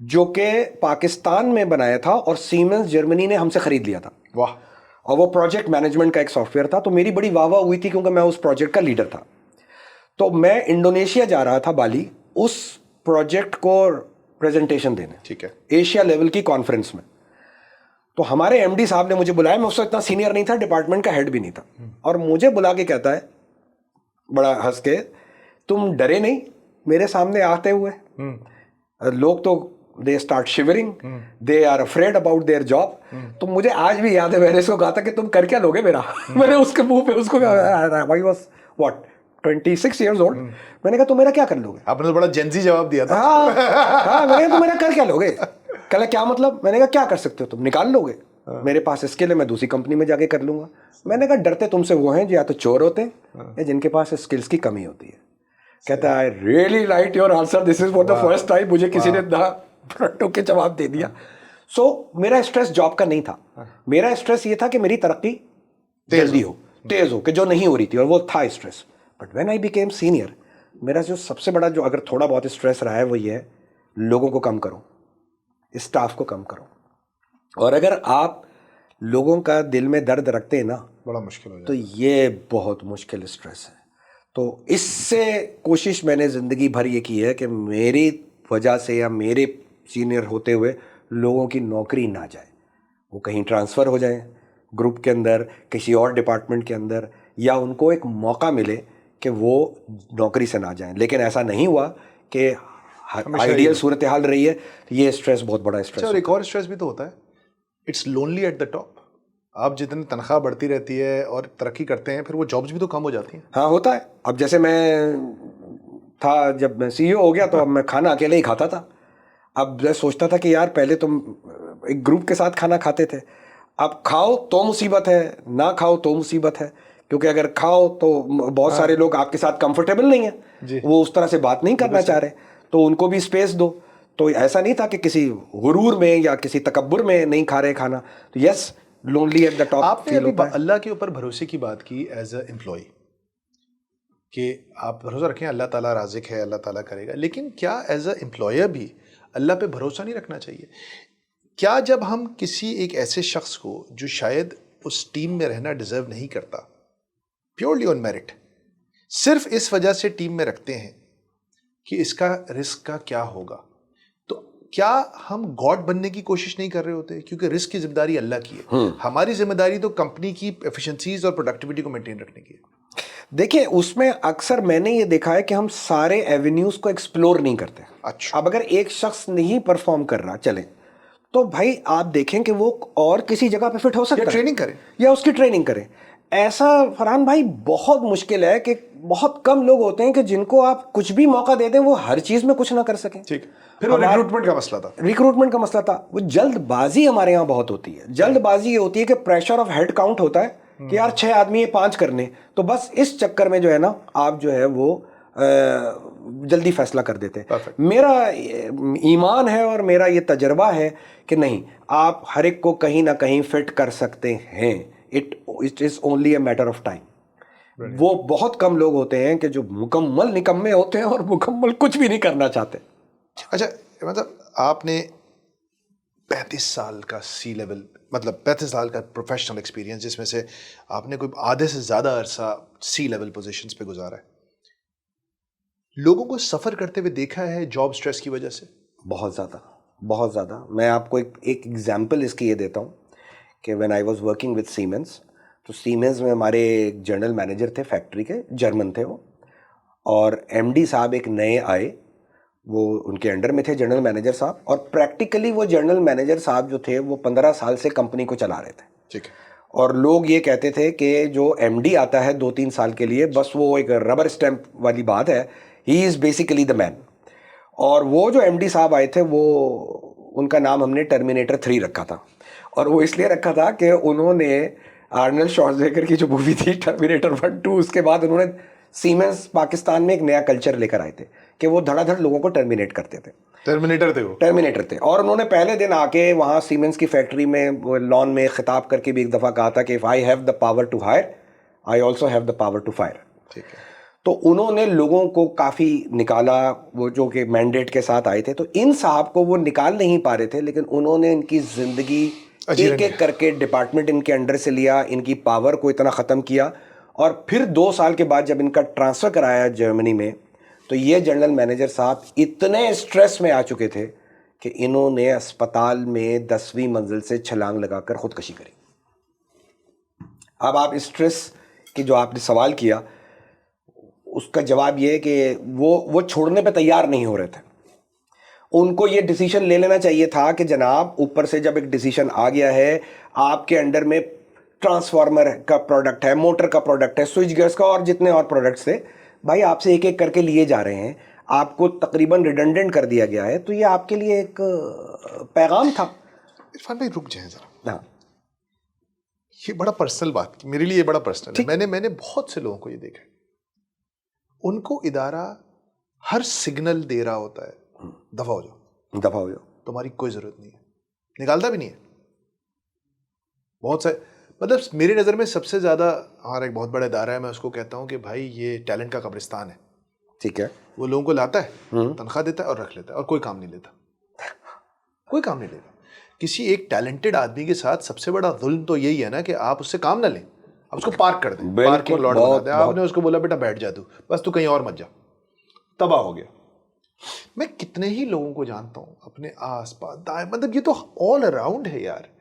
جو کہ پاکستان میں بنایا تھا اور سیمنس جرمنی نے ہم سے خرید لیا تھا. واہ. اور وہ پروجیکٹ مینجمنٹ کا ایک سافٹ ویئر تھا. تو میری بڑی واہ واہ ہوئی تھی کیونکہ میں اس پروجیکٹ کا لیڈر تھا. تو میں انڈونیشیا جا رہا تھا, بالی, اس پروجیکٹ کو پریزنٹیشن دینے, ٹھیک ہے, ایشیا لیول کی کانفرنس میں. تو ہمارے ایم ڈی صاحب نے مجھے بلایا, میں اس وقت اتنا سینئر نہیں تھا, ڈپارٹمنٹ کا ہیڈ بھی نہیں تھا, اور مجھے بلا کے کہتا ہے بڑا ہنس کے, تم ڈرے نہیں میرے سامنے آتے ہوئے؟ لوگ تو they start shivering, they are afraid about their job. تو مجھے آج بھی یاد ہے میں نے اس کو کہا تھا کہ تم کر کیا لوگے میرا. میں نے اس کے منہ پہ اس کو Y was what 26 years old, میں نے کہا تم میرا کیا کر لوگے؟ آپ نے تو بڑا جینزی جواب دیا تھا. ہاں میں نے کہا تم میرا کر کیا لوگے؟ کہا کیا مطلب؟ میں نے کہا کیا کر سکتے ہو تم, نکال لوگے؟ میرے پاس اسکل ہے, میں دوسری کمپنی میں جا کے کر لوں گا. میں نے کہا ڈرتے تم سے وہ ہیں جو یا تو چور ہوتے ہیں یا جن کے پاس اسکلس کی کمی ہوتی ہے. کہتا ہے I really like your answer, this is for the first time مجھے کسی نے ٹوک کے جواب دے دیا. سو میرا اسٹریس جاب کا نہیں تھا, میرا اسٹریس یہ تھا کہ میری ترقی جلدی ہو, تیز ہو, کہ جو نہیں ہو رہی تھی, اور وہ تھا stress. But when I became senior, میرا جو سب سے بڑا جو اگر تھوڑا بہت اسٹریس رہا ہے وہ یہ ہے, لوگوں کو کم کرو, اسٹاف کو کم کرو. اور اگر آپ لوگوں کا دل میں درد رکھتے ہیں نا, بڑا مشکل ہو جاتا تو یہ بہت مشکل اسٹریس ہے. تو اس سے کوشش میں نے زندگی بھر یہ کی ہے کہ میری وجہ سے یا میرے سینئر ہوتے ہوئے لوگوں کی نوکری نہ جائے, وہ کہیں ٹرانسفر ہو جائیں گروپ کے اندر, کسی اور ڈپارٹمنٹ کے اندر, یا ان کو ایک موقع ملے کہ وہ نوکری سے نہ جائیں. لیکن ایسا نہیں ہوا کہ آئیڈیل صورتحال رہی ہے. یہ اسٹریس بہت بڑا اسٹریس. اور ایک اور اسٹریس بھی تو ہوتا ہے, it's lonely at the top. آپ جتنی تنخواہ بڑھتی رہتی ہے اور ترقی کرتے ہیں, پھر وہ جابس بھی تو کم ہو جاتی ہیں. ہاں ہوتا ہے. اب جیسے میں تھا, جب میں سی او ہو گیا تو اب میں کھانا اکیلے ہی کھاتا تھا. اب میں سوچتا تھا کہ یار پہلے تم ایک گروپ کے ساتھ کھانا کھاتے تھے, اب کھاؤ تو مصیبت ہے, نہ کھاؤ تو مصیبت ہے. کیونکہ اگر کھاؤ تو بہت سارے لوگ آپ کے ساتھ کمفرٹیبل نہیں ہیں, وہ اس طرح سے بات نہیں کرنا چاہ رہے, تو ان کو بھی اسپیس دو. تو ایسا نہیں تھا کہ کسی غرور میں یا کسی تکبر میں نہیں کھا رہے کھانا. تو یس, لونلی ایٹ دا ٹاپ. آپ نے ابھی اللہ کے اوپر بھروسے کی بات کی ایز اے امپلائی, کہ آپ بھروسہ رکھیں اللہ تعالیٰ رازق ہے, اللہ تعالیٰ کرے گا. لیکن کیا ایز اے امپلائر بھی اللہ پہ بھروسہ نہیں رکھنا چاہیے؟ کیا جب ہم کسی ایک ایسے شخص کو جو شاید اس ٹیم میں رہنا ڈیزرو نہیں کرتا, پیورلی آن میرٹ, صرف اس وجہ سے ٹیم میں رکھتے ہیں کہ اس کا رسک کا کیا ہوگا, تو کیا ہم گاڈ بننے کی کوشش نہیں کر رہے ہوتے؟ کیونکہ رسک کی ذمہ داری اللہ کی ہے, ہماری ذمہ داری تو کمپنی کی ایفیشنسیز اور پروڈکٹیوٹی کو مینٹین رکھنے کی ہے. دیکھیں اس میں اکثر میں نے یہ دیکھا ہے کہ ہم سارے ایونیوز کو ایکسپلور نہیں کرتے. اچھا, اب اگر ایک شخص نہیں پرفارم کر رہا چلیں, تو بھائی آپ دیکھیں کہ وہ اور کسی جگہ پہ فٹ ہو سکتا ہے, ٹریننگ کریں یا اس کی ٹریننگ کریں. ایسا فرحان بھائی بہت مشکل ہے کہ بہت کم لوگ ہوتے ہیں کہ جن کو آپ کچھ بھی موقع دے دیں وہ ہر چیز میں کچھ نہ کر سکیں. ٹھیک, پھر وہ ریکروٹمنٹ کا مسئلہ تھا. ریکروٹمنٹ کا مسئلہ تھا. وہ جلد بازی ہمارے یہاں بہت ہوتی ہے. جلد بازی یہ ہوتی ہے کہ پریشر آف ہیڈ کاؤنٹ ہوتا ہے کہ یار 6 آدمی یہ 5 کرنے, تو بس اس چکر میں جو ہے نا آپ جو ہے وہ جلدی فیصلہ کر دیتے. میرا ایمان ہے اور میرا یہ تجربہ ہے کہ نہیں, آپ ہر ایک کو کہیں نہ کہیں فٹ کر سکتے ہیں. It is only a matter of time. وہ بہت کم لوگ ہوتے ہیں کہ جو مکمل نکمے ہوتے ہیں اور مکمل کچھ بھی نہیں کرنا چاہتے. اچھا, مطلب آپ نے 35 سال کا سی لیول, مطلب 35 سال کا پروفیشنل ایکسپیرینس, جس میں سے آپ نے کوئی آدھے سے زیادہ عرصہ سی لیول پوزیشنز پہ گزارا ہے, لوگوں کو سفر کرتے ہوئے دیکھا ہے جاب سٹریس کی وجہ سے؟ بہت زیادہ, بہت زیادہ. میں آپ کو ایک ایگزامپل اس کی یہ دیتا ہوں کہ when I was working with Siemens, تو سیمنس میں ہمارے ایک جنرل مینیجر تھے فیکٹری کے, جرمن تھے وہ, اور ایم ڈی صاحب ایک نئے آئے, وہ ان کے انڈر میں تھے جنرل مینیجر صاحب, اور پریکٹیکلی وہ جنرل مینیجر صاحب جو تھے وہ 15 سال سے کمپنی کو چلا رہے تھے. ٹھیک ہے. اور لوگ یہ کہتے تھے کہ جو ایم ڈی آتا ہے 2-3 سال کے لیے, بس وہ ایک ربر اسٹیمپ والی بات ہے, ہی از بیسیکلی دا مین. اور وہ جو ایم ڈی صاحب آئے تھے وہ ان کا نام ہم نے ٹرمینیٹر 3 رکھا تھا. اور وہ اس لیے رکھا تھا کہ انہوں نے آرنلڈ شوارزنیگر کی جو مووی تھی ٹرمینیٹر 1-2 اس کے بعد انہوں نے سیمنز پاکستان میں ایک نیا کلچر لے کر آئے تھے کہ وہ دھڑا دھڑ لوگوں کو ٹرمینیٹ کرتے تھے. ٹرمینیٹر تھے. اور انہوں نے پہلے دن آ کے وہاں سیمنز کی فیکٹری میں لان میں خطاب کر کے بھی ایک دفعہ کہا تھا کہ if I have the power to hire, I also have the power to fire. ٹھیک ہے. تو انہوں نے لوگوں کو کافی نکالا, وہ جو کہ مینڈیٹ کے ساتھ آئے تھے. تو ان صاحب کو وہ نکال نہیں پا رہے تھے, لیکن انہوں نے ان کی زندگی ایک ایک کر کے ڈپارٹمنٹ ان کے انڈر سے لیا, ان کی پاور کو اتنا ختم کیا. اور پھر 2 سال کے بعد جب ان کا ٹرانسفر کرایا جرمنی میں, تو یہ جنرل مینیجر صاحب اتنے اسٹریس میں آ چکے تھے کہ انہوں نے اسپتال میں 10ویں منزل سے چھلانگ لگا کر خودکشی کری. اب آپ اسٹریس کی جو آپ نے سوال کیا اس کا جواب یہ ہے کہ وہ چھوڑنے پہ تیار نہیں ہو رہے تھے. ان کو یہ ڈیسیشن لے لینا چاہیے تھا کہ جناب اوپر سے جب ایک ڈیسیشن آ گیا ہے, آپ کے انڈر میں ٹرانسفارمر کا پروڈکٹ ہے, موٹر کا پروڈکٹ ہے, سوئچ گیئرس کا اور جتنے اور پروڈکٹس تھے, بھائی آپ سے ایک ایک کر کے لیے جا رہے ہیں, آپ کو تقریباً ریڈنڈنٹ کر دیا گیا ہے. تو یہ آپ کے لیے ایک پیغام تھا. عرفان بھائی رک جائیں ذرا. ہاں, یہ بڑا پرسنل بات, میرے لیے یہ بڑا پرسنل ہے. میں نے بہت سے لوگوں کو یہ دیکھا, ان کو ادارہ ہر سگنل دے رہا ہوتا ہے, دفع ہو جاؤ, تمہاری کوئی ضرورت نہیں ہے, نکالتا بھی نہیں ہے. بہت سے مطلب میری نظر میں سب سے زیادہ ہمارا ایک بہت بڑا ادارہ ہے, میں اس کو کہتا ہوں کہ بھائی یہ ٹیلنٹ کا قبرستان ہے. ٹھیک ہے, وہ لوگوں کو لاتا ہے, تنخواہ دیتا ہے اور رکھ لیتا ہے, اور کوئی کام نہیں لیتا, کوئی کام نہیں لیتا. کسی ایک ٹیلنٹڈ آدمی کے ساتھ سب سے بڑا ظلم تو یہی ہے نا کہ آپ اس سے کام نہ لیں, آپ اس کو پارک کر دیں, پارکنگ لاٹ بنا دیں. آپ نے اس کو بولا بیٹا بیٹھ جا, تو بس تو کہیں اور مت جا, تباہ ہو گیا. میں کتنے ہی لوگوں کو جانتا ہوں اپنے آس پاس, مطلب یہ تو آل اراؤنڈ ہے یار,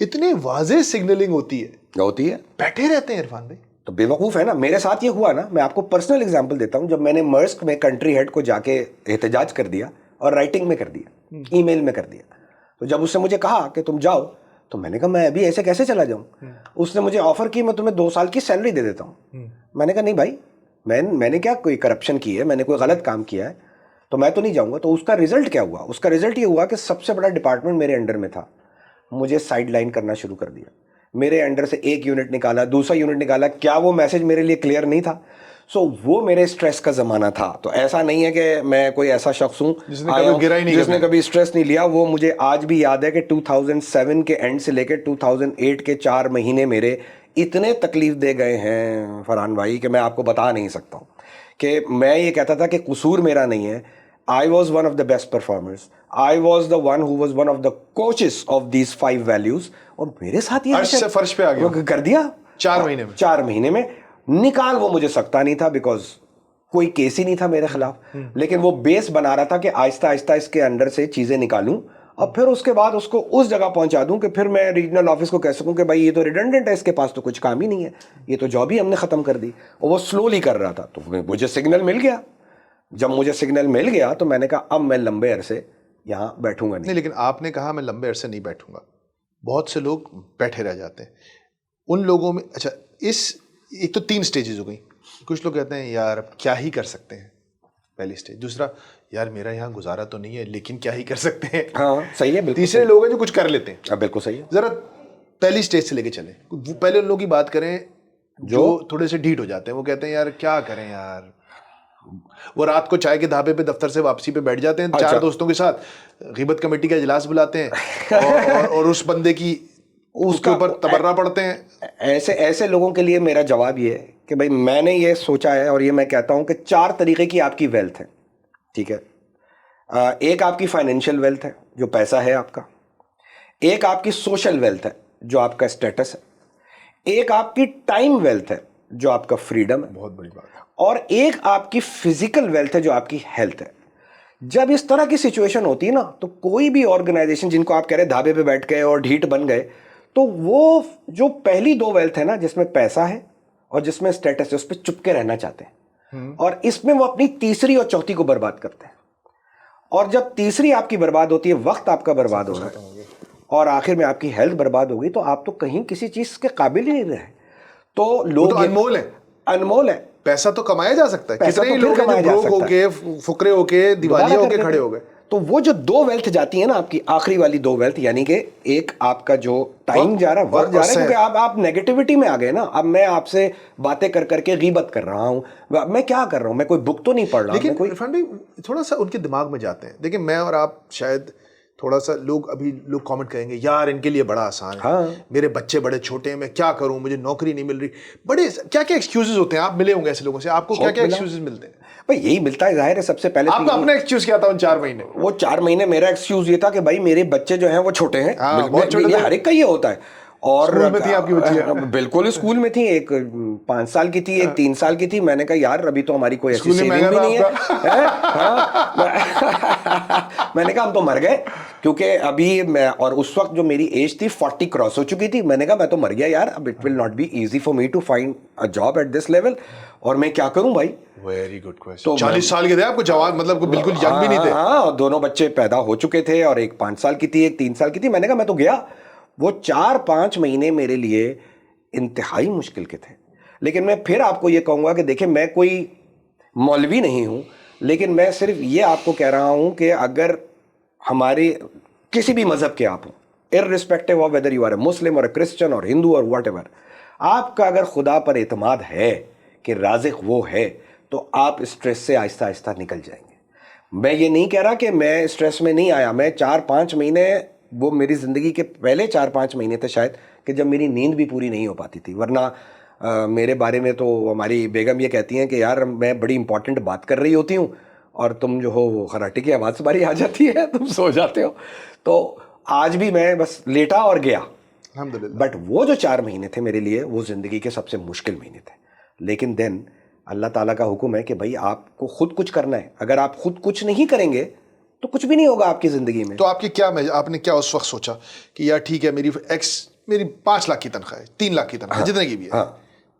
اتنے واضح سگنلنگ ہوتی ہے, بیٹھے رہتے ہیں. عرفان بھائی تو بے وقوف ہے نا. میرے ساتھ یہ ہوا نا, میں آپ کو پرسنل اگزامپل دیتا ہوں. جب میں نے مرسک میں کنٹری ہیڈ کو جا کے احتجاج کر دیا اور رائٹنگ میں کر دیا, ای میل میں کر دیا, تو جب اس نے مجھے کہا کہ تم جاؤ, تو میں نے کہا میں ابھی ایسے کیسے چلا جاؤں. اس نے مجھے آفر کی میں تمہیں 2 سال کی سیلری دے دیتا ہوں. میں نے کہا نہیں بھائی, میں نے کیا کوئی کرپشن کی ہے, میں نے کوئی غلط کام کیا ہے, تو میں تو نہیں جاؤں گا. تو اس کا رزلٹ کیا ہوا؟ اس کا رزلٹ یہ ہوا کہ سب سے بڑا ڈپارٹمنٹ میرے انڈر میں تھا, مجھے سائڈ لائن کرنا شروع کر دیا. میرے انڈر سے ایک یونٹ نکالا, دوسرا یونٹ نکالا. کیا وہ میسج میرے لیے کلیئر نہیں تھا؟ وہ میرے اسٹریس کا زمانہ تھا. تو ایسا نہیں ہے کہ میں کوئی ایسا شخص ہوں جس نے کبھی اسٹریس نہیں لیا. وہ مجھے آج بھی یاد ہے کہ 2007 کے اینڈ سے لے کے 2008 کے 4 مہینے میرے اتنے تکلیف دے گئے ہیں فرحان بھائی کہ میں آپ کو بتا نہیں سکتا ہوں. کہ میں یہ کہتا تھا کہ قصور میرا نہیں ہے. I was one of the best performers. I was the one who was one of the coaches of these 5 values. اور میرے ساتھ یہ عرش سے فرش پہ آ گیا کر دیا 4 مہینے میں. نکال وہ مجھے سکتا نہیں تھا, بیکاز کوئی کیس ہی نہیں تھا میرے خلاف, لیکن وہ بیس بنا رہا تھا کہ آہستہ آہستہ اس کے انڈر سے چیزیں نکالوں, اور پھر اس کے بعد اس کو اس جگہ پہنچا دوں کہ پھر میں ریجنل آفس کو کہہ سکوں کہ بھائی یہ تو ریڈنڈنٹ ہے, اس کے پاس تو کچھ کام ہی نہیں ہے, یہ تو جاب ہی ہم نے ختم کر دی. اور وہ سلولی کر رہا تھا. تو مجھے سگنل مل گیا. جب مجھے سگنل مل گیا تو میں نے کہا اب میں لمبے عرصے یہاں بیٹھوں گا نہیں. لیکن آپ نے کہا میں لمبے عرصے نہیں بیٹھوں گا. بہت سے لوگ بیٹھے رہ جاتے ہیں. ان لوگوں میں اچھا ایک تو 3 سٹیجز ہو گئی. کچھ لوگ کہتے ہیں یار اب کیا ہی کر سکتے ہیں, پہلی سٹیج. دوسرا یار میرا یہاں گزارا تو نہیں ہے لیکن کیا ہی کر سکتے ہیں. ہاں صحیح ہے بالکل. تیسرے لوگ ہیں جو کچھ کر لیتے ہیں. بالکل صحیح ہے. ذرا پہلی سٹیج سے لے کے چلیں. پہلے ان لوگوں کی بات کریں جو تھوڑے سے ڈھیٹ ہو جاتے ہیں. وہ کہتے ہیں یار کیا کریں یار, وہ رات کو چائے کے ڈھابے پہ دفتر سے واپسی پہ بیٹھ جاتے ہیں 4 دوستوں کے ساتھ, غیبت کمیٹی کا اجلاس بلاتے ہیں اور اس بندے کی اس کے اوپر تبرہ پڑھتے ہیں. ایسے لوگوں کے لیے میرا جواب یہ ہے کہ بھائی میں نے یہ سوچا ہے اور یہ میں کہتا ہوں کہ 4 طریقے کی آپ کی ویلتھ ہے. ٹھیک ہے, ایک آپ کی فائنینشیل ویلتھ ہے جو پیسہ ہے آپ کا, ایک آپ کی سوشل ویلتھ ہے جو آپ کا اسٹیٹس ہے, ایک آپ کی ٹائم ویلتھ ہے جو آپ کا فریڈم ہے, بہت بڑی بات ہے, اور ایک آپ کی فزیکل ویلتھ ہے جو آپ کی ہیلتھ ہے. جب اس طرح کی سچویشن ہوتی ہے نا, تو کوئی بھی آرگنائزیشن جن کو آپ کہہ رہے دھابے پہ بیٹھ گئے اور ڈھیٹ بن گئے, تو وہ جو پہلی 2 ویلتھ ہے نا, جس میں پیسہ ہے اور جس میں اسٹیٹس ہے, اس پہ چپ کے رہنا چاہتے ہیں, اور اس میں وہ اپنی تیسری اور چوتھی کو برباد کرتے ہیں. اور جب تیسری آپ کی برباد ہوتی ہے, وقت آپ کا برباد ہو رہا ہے, اور آخر میں آپ کی ہیلتھ برباد ہو گئی, تو آپ تو کہیں کسی چیز کے قابل ہی نہیں رہے. تو لوگ انمول ہے, انمول ہے. پیسہ تو کمایا جا سکتا ہے. کتنے ہی لوگ ہیں جو بروک ہو کے, فقرے ہو کے, دیوالیہ ہو کے کھڑے ہو گئے. تو وہ جو 2 ویلتھ جاتی ہیں نا آپ کی, آخری والی 2 ویلتھ, یعنی کہ ایک آپ کا جو ٹائم جا رہا ہے, وقت جا رہا ہے, کیونکہ آپ نیگیٹیوٹی میں آ گئے نا. اب میں آپ سے باتیں کر کے غیبت کر رہا ہوں, میں کیا کر رہا ہوں, میں کوئی بک تو نہیں پڑھ رہا. لیکن عرفان بھائی تھوڑا سا ان کے دماغ میں جاتے ہیں. دیکھیں میں اور آپ شاید تھوڑا سا لوگ کامنٹ کریں گے یار ان کے لیے بڑا آسان ہے, میرے بچے بڑے چھوٹے ہیں, میں کیا کروں, مجھے نوکری نہیں مل رہی, بڑے کیا کیا ایکسکیوزز ہوتے ہیں. آپ ملے ہوں گے ایسے لوگوں سے, آپ کو کیا کیا ایکسکیوزز ملتے ہیں؟ بھائی یہی ملتا ہے, ظاہر ہے. سب سے پہلے آپ کا اپنا ایکسکیوز کیا تھا ان 4 مہینے؟ وہ 4 مہینے میرا ایکسکیوز یہ تھا کہ بھائی میرے بچے جو ہیں وہ چھوٹے ہیں, ہر ایک کا یہ ہوتا ہے. اور اسکول میں تھی آپ کی بچیاں؟ بالکل اسکول میں تھی, ایک 5 سال کی تھی, ایک 3 سال کی تھی. میں نے کہا یار ابھی تو ہماری کوئی ایسی سیونگ بھی نہیں ہے. میں نے کہا ہم تو مر گئے, کیونکہ ابھی میں, اور اس وقت جو میری ایج تھی 40 کراس ہو چکی تھی. میں نے کہا میں تو مر گیا یار, اب it will not be easy for me to find a job at this level, اور میں کیا کروں بھائی. Very good question. 40 سال کے تھے آپ کو, جوان مطلب کو بالکل ینگ بھی نہیں تھے. ہاں, 2 بچے پیدا ہو چکے تھے, اور ایک 5 سال کی تھی, ایک 3 سال کی تھی. میں نے کہا میں تو گیا. وہ 4-5 مہینے میرے لیے انتہائی مشکل کے تھے. لیکن میں پھر آپ کو یہ کہوں گا کہ دیکھیں میں کوئی مولوی نہیں ہوں, لیکن میں صرف یہ آپ کو کہہ رہا ہوں کہ اگر ہمارے کسی بھی مذہب کے آپ ہوں, irrespective of whether you are a Muslim or a Christian or Hindu or whatever, آپ کا اگر خدا پر اعتماد ہے کہ رازق وہ ہے, تو آپ اسٹریس سے آہستہ آہستہ نکل جائیں گے. میں یہ نہیں کہہ رہا کہ میں اسٹریس میں نہیں آیا. میں 4-5 مہینے, وہ میری زندگی کے پہلے 4-5 مہینے تھے شاید, کہ جب میری نیند بھی پوری نہیں ہو پاتی تھی. ورنہ میرے بارے میں تو ہماری بیگم یہ کہتی ہیں کہ یار میں بڑی امپورٹنٹ بات کر رہی ہوتی ہوں اور تم جو ہو وہ خراٹے کی آواز باری آ جاتی ہے, تم سو جاتے ہو. تو آج بھی میں بس لیٹا اور گیا الحمدللہ. بٹ وہ جو 4 مہینے تھے میرے لیے, وہ زندگی کے سب سے مشکل مہینے تھے. لیکن دین اللہ تعالیٰ کا حکم ہے کہ بھائی آپ کو خود کچھ کرنا ہے. اگر آپ خود کچھ نہیں کریں گے تو کچھ بھی نہیں ہوگا آپ کی زندگی میں. تو آپ نے کیا اس وقت سوچا کہ یار ٹھیک ہے میری 5 لاکھ کی تنخواہ ہے, 3 لاکھ کی تنخواہ ہے, جتنے کی بھی ہے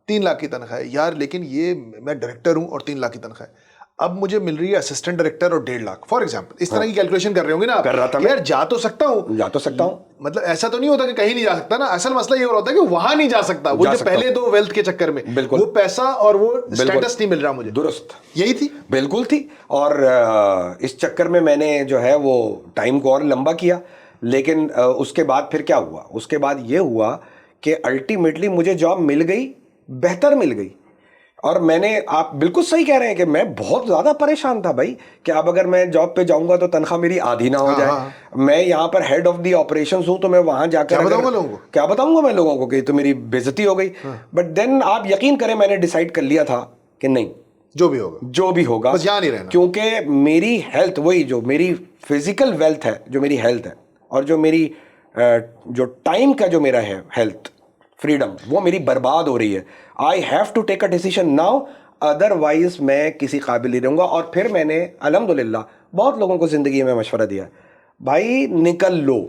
3 لاکھ کی تنخواہ ہے یار, لیکن یہ میں ڈائریکٹر ہوں اور 3 لاکھ کی تنخواہ ہے, اب مجھے مل رہی ہے اسسٹنٹ ڈائریکٹر اور 1.5 لاکھ فار ایگزامپل. اس طرح کی کیلکولیشن کر رہے ہوں گے نا آپ, کر رہا تھا یار جا تو سکتا ہوں, مطلب ایسا تو نہیں ہوتا کہ کہیں نہیں جا سکتا نا. اصل مسئلہ یہ ہوتا ہے کہ وہاں نہیں جا سکتا, وہ جو پہلے 2 ویلتھ کے چکر میں وہ پیسہ اور وہ اسٹیٹس نہیں مل رہا مجھے. درست, یہی تھی, بالکل تھی. اور اس چکر میں نے جو ہے وہ ٹائم کو اور لمبا کیا. لیکن اس کے بعد پھر کیا ہوا, اس کے بعد یہ ہوا کہ الٹیمیٹلی مجھے جاب مل گئی, بہتر مل گئی. اور میں نے, آپ بالکل صحیح کہہ رہے ہیں کہ میں بہت زیادہ پریشان تھا بھائی, کہ اب اگر میں جاب پہ جاؤں گا تو تنخواہ میری آدھی نہ ہو جائے. میں یہاں پر ہیڈ آف دی آپریشنز ہوں, تو میں وہاں جا کر کیا بتاؤں گا میں لوگوں کو کہ تو میری بےعزتی ہو گئی. بٹ دین آپ یقین کریں میں نے ڈیسائیڈ کر لیا تھا کہ نہیں, جو بھی ہوگا بس یہاں نہیں رہنا. کیونکہ میری ہیلتھ, وہی جو میری فزیکل ویلتھ ہے, جو میری ہیلتھ ہے, اور جو میری جو ٹائم کا جو میرا ہے ہیلتھ فریڈم, وہ میری برباد ہو رہی ہے. I have to take a decision now, otherwise میں کسی قابل نہیں رہوں گا. اور پھر میں نے الحمدللہ بہت لوگوں کو زندگی میں مشورہ دیا, بھائی نکل لو.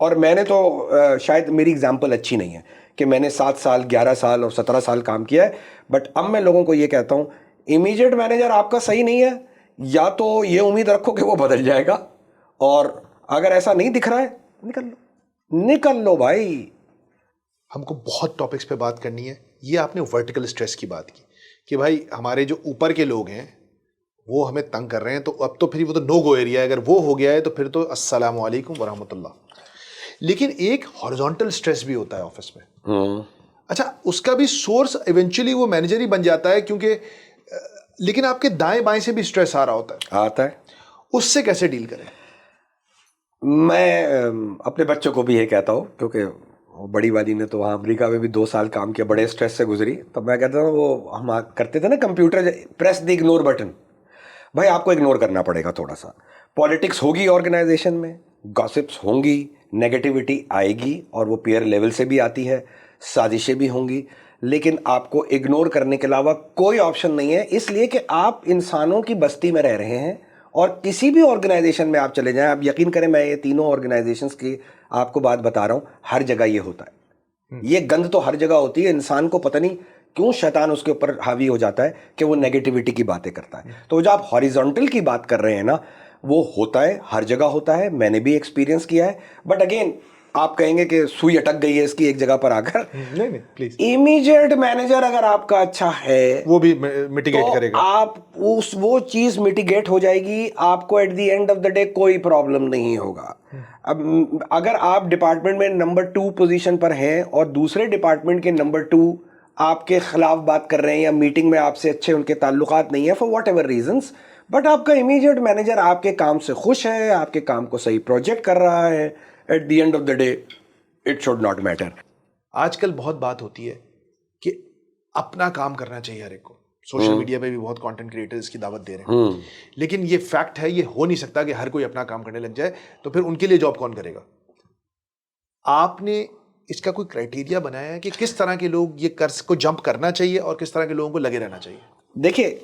اور میں نے تو شاید میری اگزامپل اچھی نہیں ہے کہ میں نے 7 سال 11 سال اور 17 سال کام کیا ہے, بٹ اب میں لوگوں کو یہ کہتا ہوں امیجیٹ مینیجر آپ کا صحیح نہیں ہے, یا تو یہ امید رکھو کہ وہ بدل جائے گا, اور اگر ایسا نہیں دکھ رہا ہے نکل لو بھائی. ہم کو بہت ٹاپکس پہ بات کرنی ہے. یہ آپ نے ورٹیکل اسٹریس کی بات کی کہ بھائی ہمارے جو اوپر کے لوگ ہیں وہ ہمیں تنگ کر رہے ہیں, تو اب تو پھر وہ تو نو گو ایریا ہے, اگر وہ ہو گیا ہے تو پھر تو السلام علیکم ورحمۃ اللہ. لیکن ایک ہارزونٹل اسٹریس بھی ہوتا ہے آفس میں. اچھا, اس کا بھی سورس ایونچولی وہ مینیجر ہی بن جاتا ہے, کیونکہ لیکن آپ کے دائیں بائیں سے بھی اسٹریس آ رہا ہوتا ہے. اس سے کیسے ڈیل کریں؟ میں اپنے بچوں کو بھی یہ کہتا ہوں, کیونکہ بڑی والی نے تو وہاں امریکہ میں بھی 2 سال کام کیا, بڑے اسٹریس سے گزری. تو میں کہتا ہوں وہ ہم کرتے تھے نا کمپیوٹر, پریس دی اگنور بٹن. بھائی آپ کو اگنور کرنا پڑے گا تھوڑا سا. پالیٹکس ہوگی آرگنائزیشن میں, گاسپس ہوں گی, نیگیٹیوٹی آئے گی, اور وہ پیئر لیول سے بھی آتی ہے, سازشیں بھی ہوں گی, لیکن آپ کو اگنور کرنے کے علاوہ کوئی آپشن نہیں ہے. اس لیے کہ آپ انسانوں کی بستی میں رہ رہے ہیں, اور کسی بھی آرگنائزیشن میں آپ چلے جائیں, آپ یقین کریں میں یہ تینوں آرگنائزیشنز کی آپ کو بات بتا رہا ہوں, ہر جگہ یہ ہوتا ہے. یہ گند تو ہر جگہ ہوتی ہے. انسان کو پتہ نہیں کیوں شیطان اس کے اوپر حاوی ہو جاتا ہے کہ وہ نیگیٹیوٹی کی باتیں کرتا ہے. تو جو آپ ہاریزونٹل کی بات کر رہے ہیں نا, وہ ہوتا ہے, ہر جگہ ہوتا ہے, میں نے بھی ایکسپیرینس کیا ہے. بٹ اگین آپ کہیں گے کہ سوئی اٹک گئی ہے اس کی ایک جگہ پر آ کر. نہیں پلیز. امیجیٹ مینیجر اگر آپ کا اچھا ہے وہ بھی میٹیگیٹ کرے گا, آپ وہ چیز میٹیگیٹ ہو جائے گی, آپ کو at the end of the day کوئی پرابلم نہیں ہوگا. اب اگر آپ ڈپارٹمنٹ میں نمبر 2 پوزیشن پر ہیں اور دوسرے ڈپارٹمنٹ کے نمبر 2 آپ کے خلاف بات کر رہے ہیں یا میٹنگ میں آپ سے اچھے ان کے تعلقات نہیں ہیں for what ever reasons, but آپ کا امیجیٹ مینیجر آپ کے کام سے خوش ہے, آپ کے کام کو صحیح پروجیکٹ کر رہا ہے, at the end of the day it should not matter. آج کل بہت بات ہوتی ہے کہ اپنا کام کرنا چاہیے ہر ایک کو. سوشل میڈیا پہ بھی بہت کانٹینٹ کریٹرز کی دعوت دے رہے ہیں, لیکن یہ فیکٹ ہے, یہ ہو نہیں سکتا کہ ہر کوئی اپنا کام کرنے لگ جائے, تو پھر ان کے لیے جاب کون کرے گا؟ آپ نے اس کا کوئی کرائٹیریا بنایا ہے کہ کس طرح کے لوگ یہ کو جمپ کرنا چاہیے اور کس طرح کے لوگوں کو لگے رہنا چاہیے؟ دیکھیے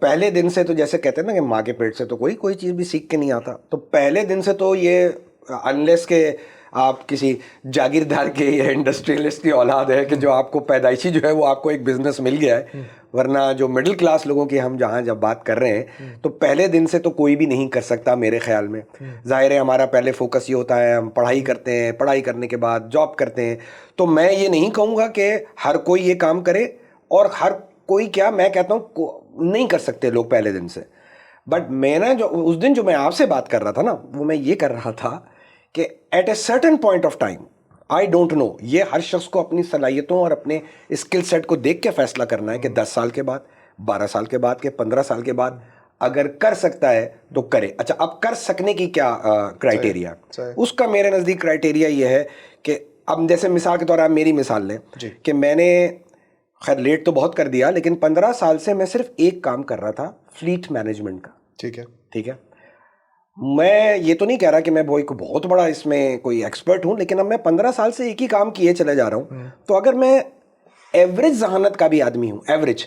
پہلے دن سے تو جیسے کہتے ہیں نا کہ ماں کے پیٹ سے تو کوئی چیز بھی سیکھ کے نہیں آتا, تو پہلے دن سے تو یہ انلیس کہ آپ کسی جاگیردار کے یا انڈسٹریلسٹ کی اولاد ہے کہ جو آپ کو پیدائشی جو ہے وہ آپ کو ایک بزنس مل گیا ہے, ورنہ جو مڈل کلاس لوگوں کی ہم جب بات کر رہے ہیں تو پہلے دن سے تو کوئی بھی نہیں کر سکتا میرے خیال میں. ظاہر ہے ہمارا پہلے فوکس یہ ہوتا ہے, ہم پڑھائی کرتے ہیں, پڑھائی کرنے کے بعد جاب کرتے ہیں, تو میں یہ نہیں کہوں گا کہ ہر کوئی یہ کام کرے, اور ہر کوئی کیا, میں کہتا ہوں نہیں کر سکتے لوگ پہلے دن سے. بٹ میں نا جو اس دن جو میں آپ سے بات کر رہا تھا نا, وہ میں یہ کر رہا تھا کہ at a certain point of time, I don't know, یہ ہر شخص کو اپنی صلاحیتوں اور اپنے اسکل سیٹ کو دیکھ کے فیصلہ کرنا ہے کہ 10 سال کے بعد, 12 سال کے بعد, کہ 15 سال کے بعد اگر کر سکتا ہے تو کرے. اچھا, اب کر سکنے کی کیا کرائٹیریا؟ اس کا میرے نزدیک کرائٹیریا یہ ہے کہ اب جیسے مثال کے طور پر آپ میری مثال لیں کہ میں نے خیر لیٹ تو بہت کر دیا, لیکن 15 سال سے میں صرف ایک کام کر رہا تھا, فلیٹ مینجمنٹ کا. ٹھیک ہے, میں یہ تو نہیں کہہ رہا کہ میں بہت بڑا اس میں کوئی ایکسپرٹ ہوں, لیکن اب میں 15 سال سے ایک ہی کام کیے چلے جا رہا ہوں. تو اگر میں ایوریج ذہانت کا بھی آدمی ہوں, ایوریج,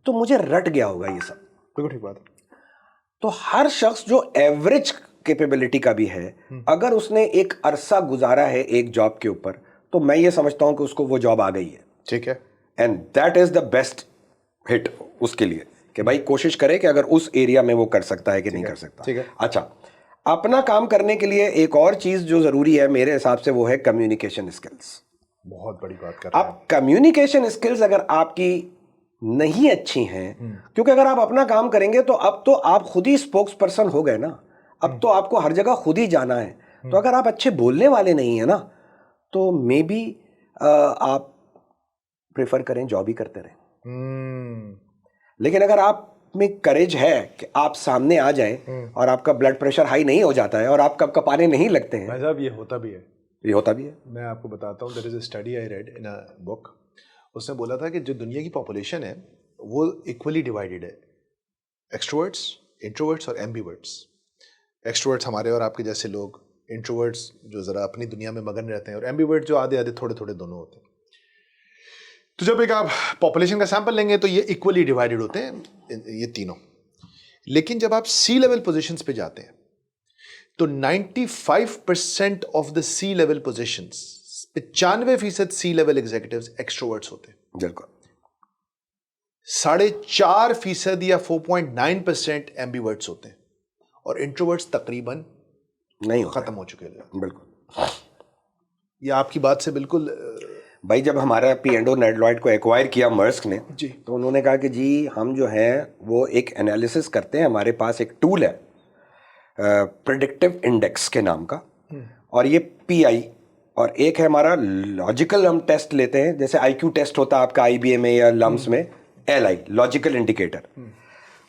تو مجھے رٹ گیا ہوگا یہ سب. بالکل ٹھیک بات. تو ہر شخص جو ایوریج کیپیبلٹی کا بھی ہے, اگر اس نے ایک عرصہ گزارا ہے ایک جاب کے اوپر, تو میں یہ سمجھتا ہوں کہ اس کو وہ جاب آ گئی ہے. ٹھیک ہے, and that is the best hit اس کے لیے کہ بھائی کوشش کرے کہ اگر اس ایریا میں وہ کر سکتا ہے کہ نہیں کر سکتا. ٹھیک ہے. اچھا, اپنا کام کرنے کے لیے ایک اور چیز جو ضروری ہے میرے حساب سے وہ ہے کمیونیکیشن اسکلس. بہت بڑی بات کر رہے ہیں. اب کمیونیکیشن اسکلس اگر آپ کی نہیں اچھی ہیں, کیونکہ اگر آپ اپنا کام کریں گے تو اب تو آپ خود ہی اسپوکس پرسن ہو گئے نا, اب تو آپ کو ہر جگہ خود ہی جانا ہے. تو اگر آپ اچھے بولنے والے نہیں ہیں نا, تو مے بی آپ پریفر کریں جاب ہی کرتے رہیں. لیکن اگر آپ میں کریج ہے کہ آپ سامنے آ جائیں اور آپ کا بلڈ پریشر ہائی نہیں ہو جاتا ہے اور آپ کب کپانے نہیں لگتے ہیں. صاحب یہ ہوتا بھی ہے, یہ ہوتا بھی ہے. میں آپ کو بتاتا ہوں, دیر از اے اسٹڈی آئی ریڈ ان اے بک. اس نے بولا تھا کہ جو دنیا کی پاپولیشن ہے وہ ایکولی ڈیوائیڈڈ ہے, ایکسٹروورٹس, انٹروورٹس اور ایمبیورٹس. ایکسٹروورٹس ہمارے اور آپ کے جیسے لوگ, انٹروورٹس جو ذرا اپنی دنیا میں مگن رہتے ہیں, اور ایمبیورٹس جو آدھے تھوڑے تھوڑے دونوں ہوتے ہیں. تو جب ایک آپ پاپولیشن کا سیمپل لیں گے تو یہ ایکولی ڈیوائیڈڈ ہوتے ہیں یہ تینوں. لیکن جب آپ سی لیول پوزیشنز پہ جاتے ہیں تو 95% of the C level positions, 95% C level executives extroverts ہوتے ہیں. بالکل. 4.5% یا 4.9% ایمبیورٹس ہوتے ہیں, اور انٹروورٹس تقریباً نہیں ختم ہو چکے ہیں. بالکل. یہ آپ کی بات سے بالکل. بھائی جب ہمارا P&O نیڈلائٹ کو ایکوائر کیا مرسک نے, جی, تو انہوں نے کہا کہ جی ہم جو ہیں وہ ایک انالیسس کرتے ہیں, ہمارے پاس ایک ٹول ہے پریڈکٹیو انڈیکس کے نام کا, اور یہ PI, اور ایک ہے ہمارا لاجیکل, ہم ٹیسٹ لیتے ہیں جیسے IQ ٹیسٹ ہوتا ہے آپ کا IBA میں یا لمس میں, LI لاجیکل انڈیکیٹر.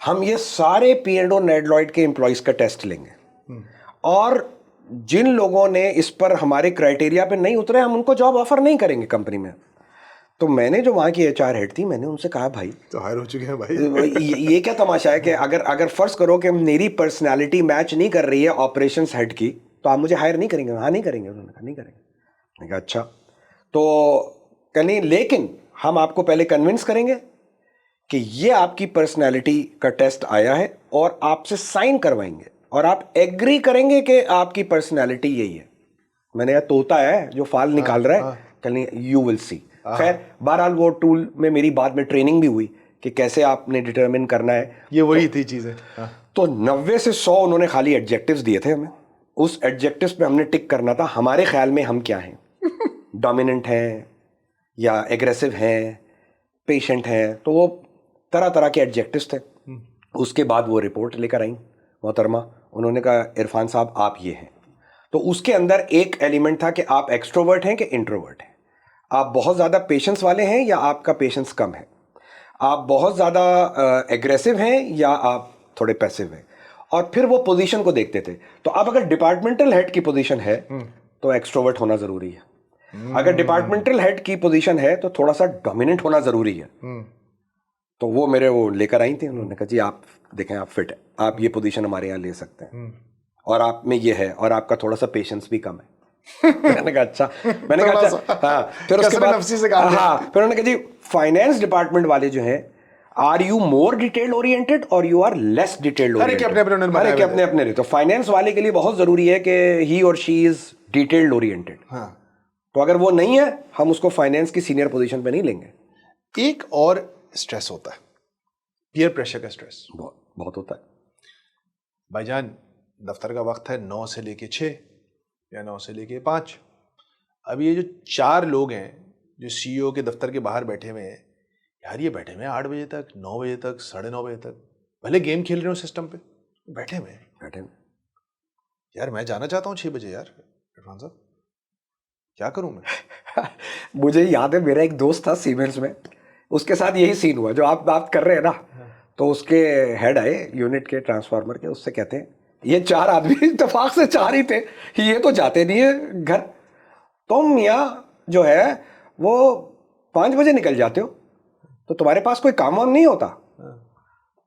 ہم یہ سارے P&O نیڈلائٹ کے امپلائیز کا ٹیسٹ لیں گے, اور جن لوگوں نے اس پر ہمارے کرائٹیریا پہ نہیں اترے ہم ان کو جاب آفر نہیں کریں گے کمپنی میں. تو میں نے جو وہاں کی HR ہیڈ تھی, میں نے ان سے کہا بھائی تو ہائر ہو چکے ہیں بھائی, یہ کیا تماشا ہے کہ اگر فرض کرو کہ میری پرسنالٹی میچ نہیں کر رہی ہے آپریشنس ہیڈ کی, تو آپ مجھے ہائر نہیں کریں گے؟ ہاں نہیں کریں گے. انہوں نے کہا نہیں کریں گے. میں نے کہا اچھا, تو کہیں لیکن ہم آپ کو پہلے کنونس کریں گے کہ یہ آپ کی پرسنالٹی کا ٹیسٹ آیا ہے, اور آپ سے سائن کروائیں گے, اور آپ ایگری کریں گے کہ آپ کی پرسنالٹی یہی ہے. میں نے کہا طوطا ہے جو فال نکال رہا ہے, کہیں یو ول سی. خیر بہرحال وہ ٹول میں میری بعد میں ٹریننگ بھی ہوئی کہ کیسے آپ نے ڈٹرمن کرنا ہے. یہ وہی تھی چیزیں. تو 90 سے 100 انہوں نے خالی ایڈجیکٹیوز دیے تھے ہمیں, اس ایڈجیکٹوز پہ ہم نے ٹک کرنا تھا ہمارے خیال میں ہم کیا ہیں, ڈومیننٹ ہیں یا ایگریسو ہیں, پیشنٹ ہیں, تو وہ طرح طرح کے ایڈجیکٹوز تھے. اس کے بعد وہ رپورٹ لے کر آئیں محترمہ, انہوں نے کہا عرفان صاحب آپ یہ ہیں. تو اس کے اندر ایک ایلیمنٹ تھا کہ آپ ایکسٹروورٹ ہیں کہ انٹروورٹ ہیں, آپ بہت زیادہ پیشنس والے ہیں یا آپ کا پیشنس کم ہے, آپ بہت زیادہ ایگریسو ہیں یا آپ تھوڑے پیسو ہیں. اور پھر وہ پوزیشن کو دیکھتے تھے. تو اب اگر ڈپارٹمنٹل ہیڈ کی پوزیشن ہے تو ایکسٹروورٹ ہونا ضروری ہے, اگر ڈپارٹمنٹل ہیڈ کی پوزیشن ہے تو تھوڑا سا ڈومیننٹ ہونا ضروری ہے. تو وہ میرے وہ لے کر آئی تھی, انہوں نے کہا جی آپ دیکھیں آپ فٹ ہیں, آپ یہ پوزیشن ہمارے یہاں لے سکتے ہیں, اور آپ میں یہ ہے, اور آپ کا تھوڑا سا پیشنس بھی کم ہے. میں نے کہا اچھا, میں نے کہا اچھا. ہاں پھر اس کے بعد ہاں پھر انہوں نے کہا جی فائنینس ڈپارٹمنٹ والے جو ہیں are you more detail oriented اور you are less detail oriented. ہر ایک اپنے اپنے. تو فائنینس والے کے لیے بہت ضروری ہے کہ ہی اور شی از ڈیٹیلڈ اورینٹیڈ. تو اگر وہ نہیں ہے ہم اس کو فائنینس کی سینئر پوزیشن پہ نہیں لیں گے. ایک اور اسٹریس ہوتا ہے, پیئر پریشر کا اسٹریس بہت ہوتا ہے. بھائی جان دفتر کا وقت ہے 9 سے لے کے 6 یا 9 سے لے کے 5. اب یہ جو 4 لوگ ہیں جو سی ای او کے دفتر کے باہر بیٹھے ہوئے ہیں, یار یہ بیٹھے ہوئے ہیں 8 بجے تک, 9 بجے تک, 9:30 بجے تک, بھلے گیم کھیل رہے ہو سسٹم پہ, بیٹھے ہوئے ہیں. یار میں جانا چاہتا ہوں 6 بجے. یار عرفان صاحب کیا کروں میں؟ مجھے یاد ہے میرا ایک دوست تھا سیمنس میں, اس کے ساتھ یہی سین ہوا جو آپ بات کر رہے ہیں نا. تو اس کے ہیڈ آئے یونٹ کے ٹرانسفارمر کے, اس سے کہتے ہیں یہ 4 آدمی اتفاق سے 4 ہی تھے, یہ تو جاتے نہیں ہیں گھر, تم یہاں جو ہے وہ 5 بجے نکل جاتے ہو, تو تمہارے پاس کوئی کام وام نہیں ہوتا؟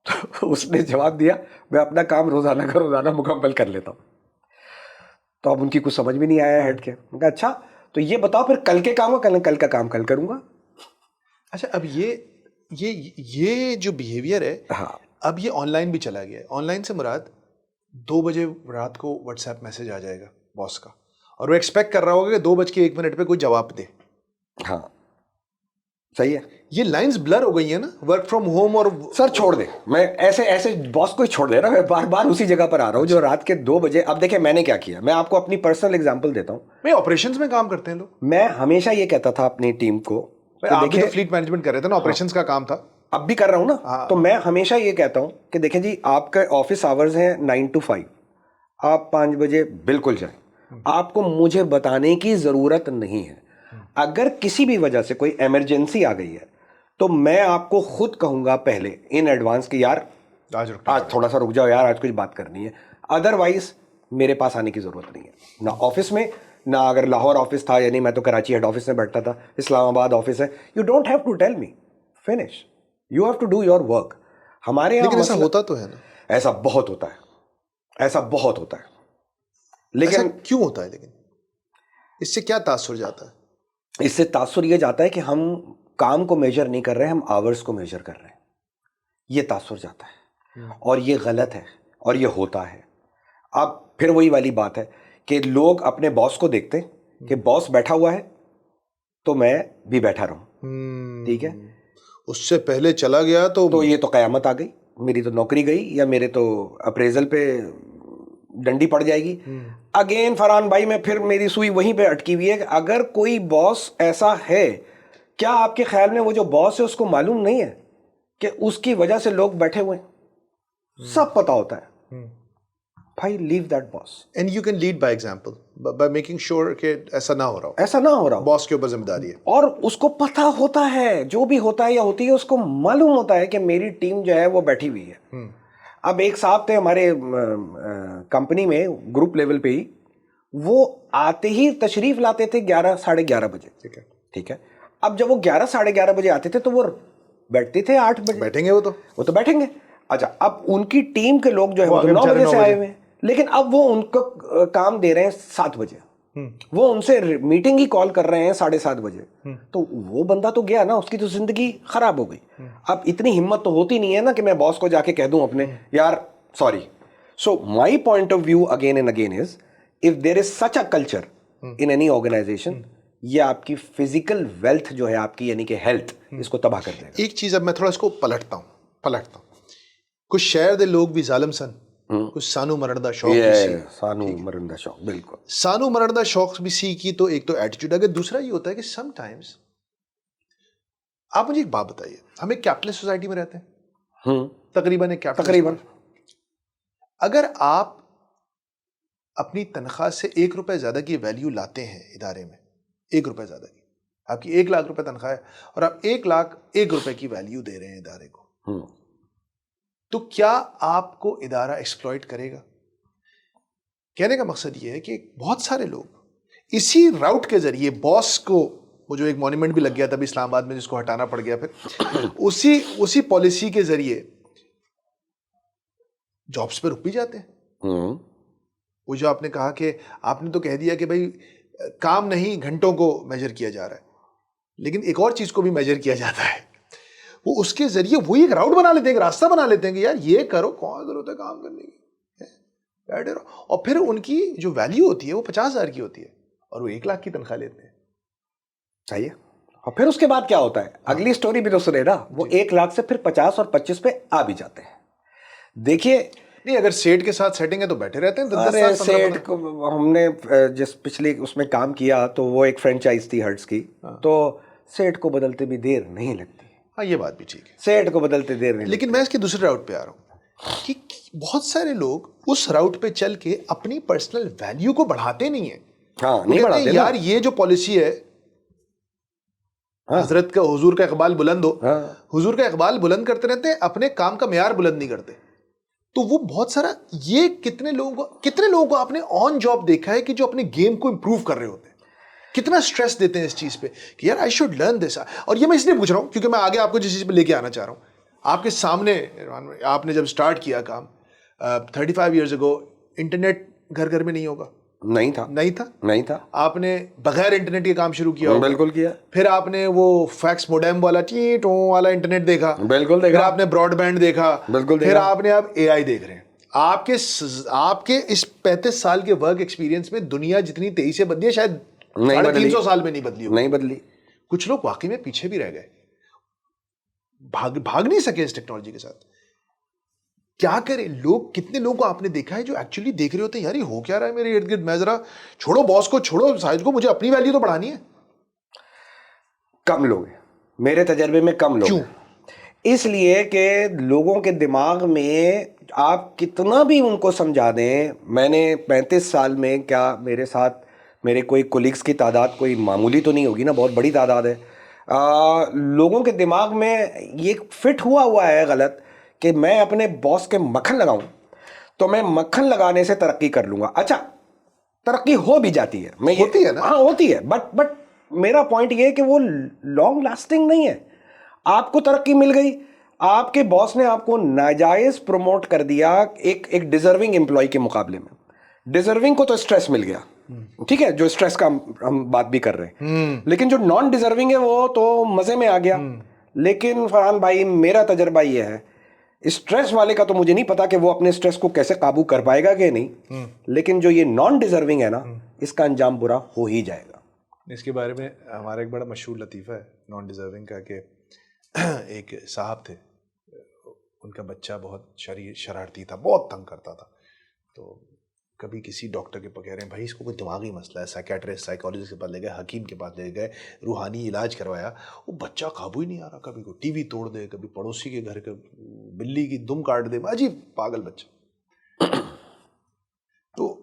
تو اس نے جواب دیا میں اپنا کام روزانہ کا روزانہ مکمل کر لیتا ہوں. تو اب ان کی کچھ سمجھ بھی نہیں آیا ہیڈ کے. میں کہا اچھا تو یہ بتاؤ پھر کل کے کام کل کا کام کل کروں گا. اچھا اب یہ جو بیہیویئر ہے, ہاں اب یہ آن لائن بھی چلا گیا ہے. آن لائن سے مراد 2 بجے رات کو واٹس ایپ میسج آ جائے گا باس کا, اور وہ ایکسپیکٹ کر رہا ہوگا کہ 2:01 پہ کوئی جواب دے. ہاں صحیح ہے. یہ لائنز بلر ہو گئی ہیں نا ورک فرام ہوم. اور سر چھوڑ دے, میں ایسے باس کو ہی چھوڑ دے رہا, میں بار بار اسی جگہ پر آ رہا ہوں جو رات کے 2 بجے. اب دیکھیں میں نے کیا کیا, میں آپ کو اپنی پرسنل اگزامپل دیتا ہوں. میں آپریشنز میں کام کرتے ہیں لوگ. میں ہمیشہ یہ کہتا تھا اپنی ٹیم کو, آپ بھی تو فلیٹ مینجمنٹ کر رہے تھے نا, آپریشنز کا کام تھا, اب بھی کر رہا ہوں نا. تو میں ہمیشہ یہ کہتا ہوں کہ دیکھیں جی آپ کا آفس آورز ہیں 9 to 5, آپ 5 بجے بالکل جائیں, آپ کو مجھے بتانے کی ضرورت نہیں ہے. اگر کسی بھی وجہ سے کوئی ایمرجنسی آ گئی ہے تو میں آپ کو خود کہوں گا پہلے ان ایڈوانس کہ یار آج تھوڑا سا رک جاؤ یار, آج کچھ بات کرنی ہے. ادروائز میرے پاس آنے کی ضرورت نہیں ہے, نہ آفس میں, نہ اگر لاہور آفس تھا, یعنی میں تو کراچی ہیڈ آفس میں بیٹھتا تھا, اسلام آباد آفس ہے, you don't have to tell me, finish, you have to do your work. ہمارے یہاں ایسا ہوتا تو ہے نا, ایسا بہت ہوتا ہے, ایسا بہت ہوتا ہے. لیکن کیوں ہوتا ہے, لیکن اس سے کیا تاثر جاتا ہے؟ اس سے تاثر یہ جاتا ہے کہ ہم کام کو میجر نہیں کر رہے, ہم آورز کو میجر کر رہے ہیں, یہ تاثر جاتا ہے. اور یہ غلط ہے اور یہ ہوتا ہے. اب پھر وہی والی بات ہے کہ لوگ اپنے باس کو دیکھتے ہیں کہ باس بیٹھا ہوا ہے تو میں بھی بیٹھا رہوں, ٹھیک ہے, اس سے پہلے چلا گیا تو یہ تو قیامت آ گئی, میری تو نوکری گئی, یا میرے تو اپریزل پہ ڈنڈی پڑ جائے گی. اگین فرحان بھائی میں پھر میری سوئی وہیں پہ اٹکی ہوئی ہے کہ اگر کوئی باس ایسا ہے, کیا آپ کے خیال میں وہ جو باس ہے اس کو معلوم نہیں ہے کہ اس کی وجہ سے لوگ بیٹھے ہوئے ہیں؟ سب پتا ہوتا ہے بھائی. Leave that boss and you can lead by example by making sure کہ ایسا نہ ہو رہا ہو, ایسا نہ ہو رہا ہو. باس کے اوپر ذمہ داری ہے, اور اس کو پتا ہوتا ہے جو بھی ہوتا ہے یا ہوتی ہے, اس کو معلوم ہوتا ہے کہ میری ٹیم جو ہے وہ بیٹھی ہوئی ہے. اب ایک صاحب تھے ہمارے کمپنی میں گروپ لیول پہ ہی, وہ آتے ہی تشریف لاتے تھے 11 ساڑھے 11 بجے, ٹھیک ہے. اب جب وہ 11 ساڑھے 11 بجے آتے تھے تو وہ بیٹھتے تھے 8 بجے. بیٹھیں گے وہ تو بیٹھیں گے. اچھا اب ان کی ٹیم کے لوگ جو ہے وہ 9 بجے سے آئے ہوئے ہیں, لیکن اب وہ ان کو کام دے رہے ہیں 7 بجے, وہ ان سے میٹنگ ہی کال کر رہے ہیں 7:30 بجے. تو وہ بندہ تو گیا نا, اس کی تو زندگی خراب ہو گئی. اب اتنی ہمت تو ہوتی نہیں ہے نا کہ میں باس کو جا کے کہہ دوں اپنے یار sorry. So my point of view again and again is, if there is such a culture in any organization, یہ آپ کی فزیکل ویلتھ جو ہے آپ کی, یعنی کہ ہیلتھ, اس کو تباہ کر دے گا. ایک چیز اب میں تھوڑا اس کو پلٹتا ہوں. کچھ شہر دے لوگ بھی ظالم سن, کچھ سانو مرندہ شوق بھی سی. سانو مرندہ شوق, بالکل سانو مرندہ شوق بھی سی کی. تو ایک تو ایٹیٹیوڈ. اگر دوسرا یہ ہوتا ہے کہ سم ٹائمز, آپ مجھے ایک بات بتائیے, ہم ایک کیپٹلسٹ سوسائٹی میں رہتے ہیں تقریباً, ایک تقریباً. اگر آپ اپنی تنخواہ سے 1 روپے زیادہ کی ویلیو لاتے ہیں ادارے میں, 1 روپے زیادہ کی, آپ کی 1 لاکھ روپے تنخواہ ہے اور آپ 1 روپے کی ویلیو دے رہے ہیں ادارے کو, تو کیا آپ کو ادارہ ایکسپلائٹ کرے گا؟ کہنے کا مقصد یہ ہے کہ بہت سارے لوگ اسی راؤٹ کے ذریعے باس کو, وہ جو ایک مونیومنٹ بھی لگ گیا تھا ابھی اسلام آباد میں جس کو ہٹانا پڑ گیا, پھر اسی پالیسی کے ذریعے جابس پہ رک بھی جاتے ہیں. وہ جو آپ نے کہا کہ آپ نے تو کہہ دیا کہ بھائی کام نہیں گھنٹوں کو میجر کیا جا رہا ہے, لیکن ایک اور چیز کو بھی میجر کیا جاتا ہے. وہ اس کے ذریعے وہی ایک راؤٹ بنا لیتے ہیں, ایک راستہ بنا لیتے ہیں کہ یار یہ کرو, کون ضرورت ہے کام کرنے کی, بیٹھے رہو. اور پھر ان کی جو ویلیو ہوتی ہے وہ 50,000 کی ہوتی ہے اور وہ 1 لاکھ کی تنخواہ لیتے ہیں. صحیح ہے. اور پھر اس کے بعد کیا ہوتا ہے, اگلی سٹوری بھی تو سنے نا, وہ 1 لاکھ سے پھر 50 اور 25 پہ آ بھی جاتے ہیں. دیکھیے نہیں, اگر سیٹ کے ساتھ سیٹنگ ہے تو بیٹھے رہتے ہیں. سیٹ کو ہم نے جس پچھلی اس میں کام کیا تو وہ ایک فرینچائز تھی ہرٹز کی, تو سیٹ کو بدلتے بھی دیر نہیں لگتی. ہاں یہ بات بھی ٹھیک ہے, سیٹ کو بدلتے دیر نہیں. لیکن میں اس کے دوسرے راؤٹ پہ آ رہا ہوں کہ بہت سارے لوگ اس راؤٹ پہ چل کے اپنی پرسنل ویلیو کو بڑھاتے نہیں ہیں. ہاں نہیں بڑھاتے یار, یہ جو پالیسی ہے, حضرت کا حضور کا اقبال بلند ہو, حضور کا اقبال بلند کرتے رہتے ہیں, اپنے کام کا معیار بلند نہیں کرتے. تو وہ بہت سارا, یہ کتنے لوگوں کو آپ نے آن جاب دیکھا ہے کہ جو اپنے گیم کو امپروو کر رہے ہوتے ہیں, کتنا سٹریس دیتے ہیں اس چیز پہ کہ یار آئی شوڈ لرن دس. اور یہ میں اس لیے پوچھ رہا ہوں کیونکہ میں آگے آپ کو جس چیز پہ لے کے آنا چاہ رہا ہوں, آپ کے سامنے آپ نے جب اسٹارٹ کیا کام 35 ایئرز اگو, انٹرنیٹ گھر گھر میں نہیں ہوگا, نہیں تھا. آپ نے بغیر انٹرنیٹ کے کام شروع کیا, بالکل کیا. پھر آپ نے وہ فیکس موڈیم والا ٹوں والا انٹرنیٹ دیکھا, بالکل دیکھا. پھر آپ نے براڈ بینڈ دیکھا, بالکل دیکھا. پھر آپ نے اب اے آئی دیکھ رہے ہیں. آپ کے اس 35 سال کے ورک ایکسپیرینس میں دنیا جتنی تیزی سے بدلی ہے شاید 350 سال میں نہیں بدلی. کچھ لوگ واقعی میں پیچھے بھی رہ گئے, بھاگ نہیں سکے اس ٹیکنالوجی کے ساتھ. کیا کرے لوگ, کتنے لوگوں کو آپ نے دیکھا ہے جو ایکچولی دیکھ رہے ہوتے ہیں یار یہ ہو کیا رہا ہے میرے ارد گرد, میں ذرا چھوڑو باس کو, چھوڑو سائز کو, مجھے اپنی ویلیو تو بڑھانی ہے. کم لوگ ہیں میرے تجربے میں, کم لوگ. کیوں؟ اس لیے کہ لوگوں کے دماغ میں آپ کتنا بھی ان کو سمجھا دیں, میں نے 35 سال میں, کیا میرے ساتھ میرے کوئی کولیگز کی تعداد کوئی معمولی تو نہیں ہوگی نا, بہت بڑی تعداد ہے. لوگوں کے دماغ میں یہ فٹ ہوا ہے غلط کہ میں اپنے باس کے مکھن لگاؤں تو میں مکھن لگانے سے ترقی کر لوں گا. اچھا ترقی ہو بھی جاتی ہے, ہوتی ہے نا, ہاں ہوتی ہے, بٹ میرا پوائنٹ یہ ہے کہ وہ لانگ لاسٹنگ نہیں ہے. آپ کو ترقی مل گئی, آپ کے باس نے آپ کو ناجائز پروموٹ کر دیا ایک ڈیزرونگ امپلائی کے مقابلے میں. ڈیزرونگ کو تو اسٹریس مل گیا, ٹھیک ہے, جو اسٹریس کا ہم بات بھی کر رہے ہیں, لیکن جو نان ڈیزرونگ ہے وہ تو مزے میں آ گیا. لیکن فرحان بھائی میرا تجربہ یہ ہے, اسٹریس والے کا تو مجھے نہیں پتا کہ وہ اپنے اسٹریس کو کیسے قابو کر پائے گا کہ نہیں, لیکن جو یہ نان ڈیزرونگ ہے نا, اس کا انجام برا ہو ہی جائے گا. اس کے بارے میں ہمارا ایک بڑا مشہور لطیفہ ہے نان ڈیزرونگ کا, کہ ایک صاحب تھے, ان کا بچہ بہت شرارتی تھا, بہت تنگ کرتا تھا. تو کبھی کسی ڈاکٹر کے پاس کہہ رہے ہیں بھائی اس کو کوئی دماغی مسئلہ ہے, سائیکیٹرسٹ سائیکالوجسٹ کے پاس لے گئے, حکیم کے پاس لے گئے, روحانی علاج کروایا, وہ بچہ قابو ہی نہیں آ رہا. کبھی کو ٹی وی توڑ دے, کبھی پڑوسی کے گھر کے بلی کی دم کاٹ دے, عجیب پاگل بچہ. تو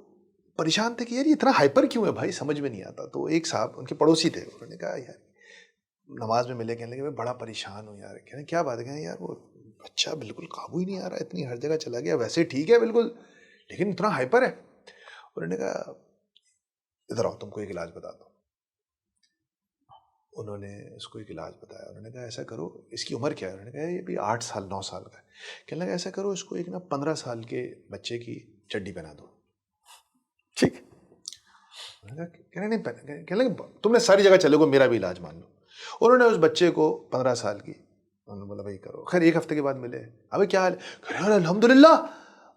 پریشان تھے کہ یار یہ اتنا ہائپر کیوں ہے بھائی, سمجھ میں نہیں آتا. تو ایک صاحب ان کے پڑوسی تھے, انہوں نے کہا یار نماز میں ملے, کہنے لگے میں بڑا پریشان ہوں یار. کہنے کیا بات ہے, کہنے یار وہ بچہ بالکل قابو ہی نہیں آ رہا, اتنی ہر جگہ چلا گیا, ویسے ٹھیک ہے بالکل لیکن اتنا ہائپر ہے. انہوں نے کہا ادھر آؤ تم کو ایک علاج بتاتا ہوں. انہوں نے اس کو ایک علاج بتایا. انہوں نے کہا ایسا کرو, اس کی عمر کیا ہے؟ انہوں نے کہا یہ بھی 8 سال 9 سال کا ہے. کہنے لگا ایسا کرو اس کو ایک نا 15 سال کے بچے کی چڈی پہنا دو. ٹھیک. کہنے نہیں پہنا, کہنے لگا تم نے ساری جگہ چلے گو, میرا بھی علاج مان لو. انہوں نے اس بچے کو 15 سال کی, انہوں نے بولا بھائی کرو. خیر ایک ہفتے کے بعد ملے, ابھی کیا حال ہے؟ الحمدللہ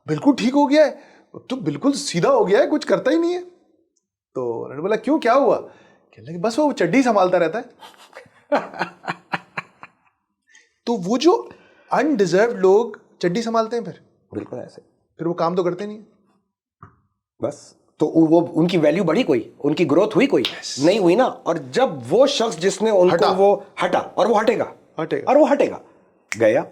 بالکل ٹھیک ہو گیا ہے, تو بالکل سیدھا ہو گیا ہے, کچھ کرتا ہی نہیں ہے. تو انہوں نے بولا کیوں, کیا ہوا؟ کہنے لگے بس وہ چڈی سنبھالتا رہتا ہے. تو وہ جو انڈیزروڈ لوگ چڈی سنبھالتے ہیں, پھر بالکل ایسے پھر وہ کام تو کرتے نہیں. بس تو وہ ان کی ویلیو بڑھی کوئی, ان کی گروتھ ہوئی کوئی نہیں ہوئی نا. اور جب وہ شخص جس نے ان کو وہ ہٹا, اور وہ ہٹے گا گیا,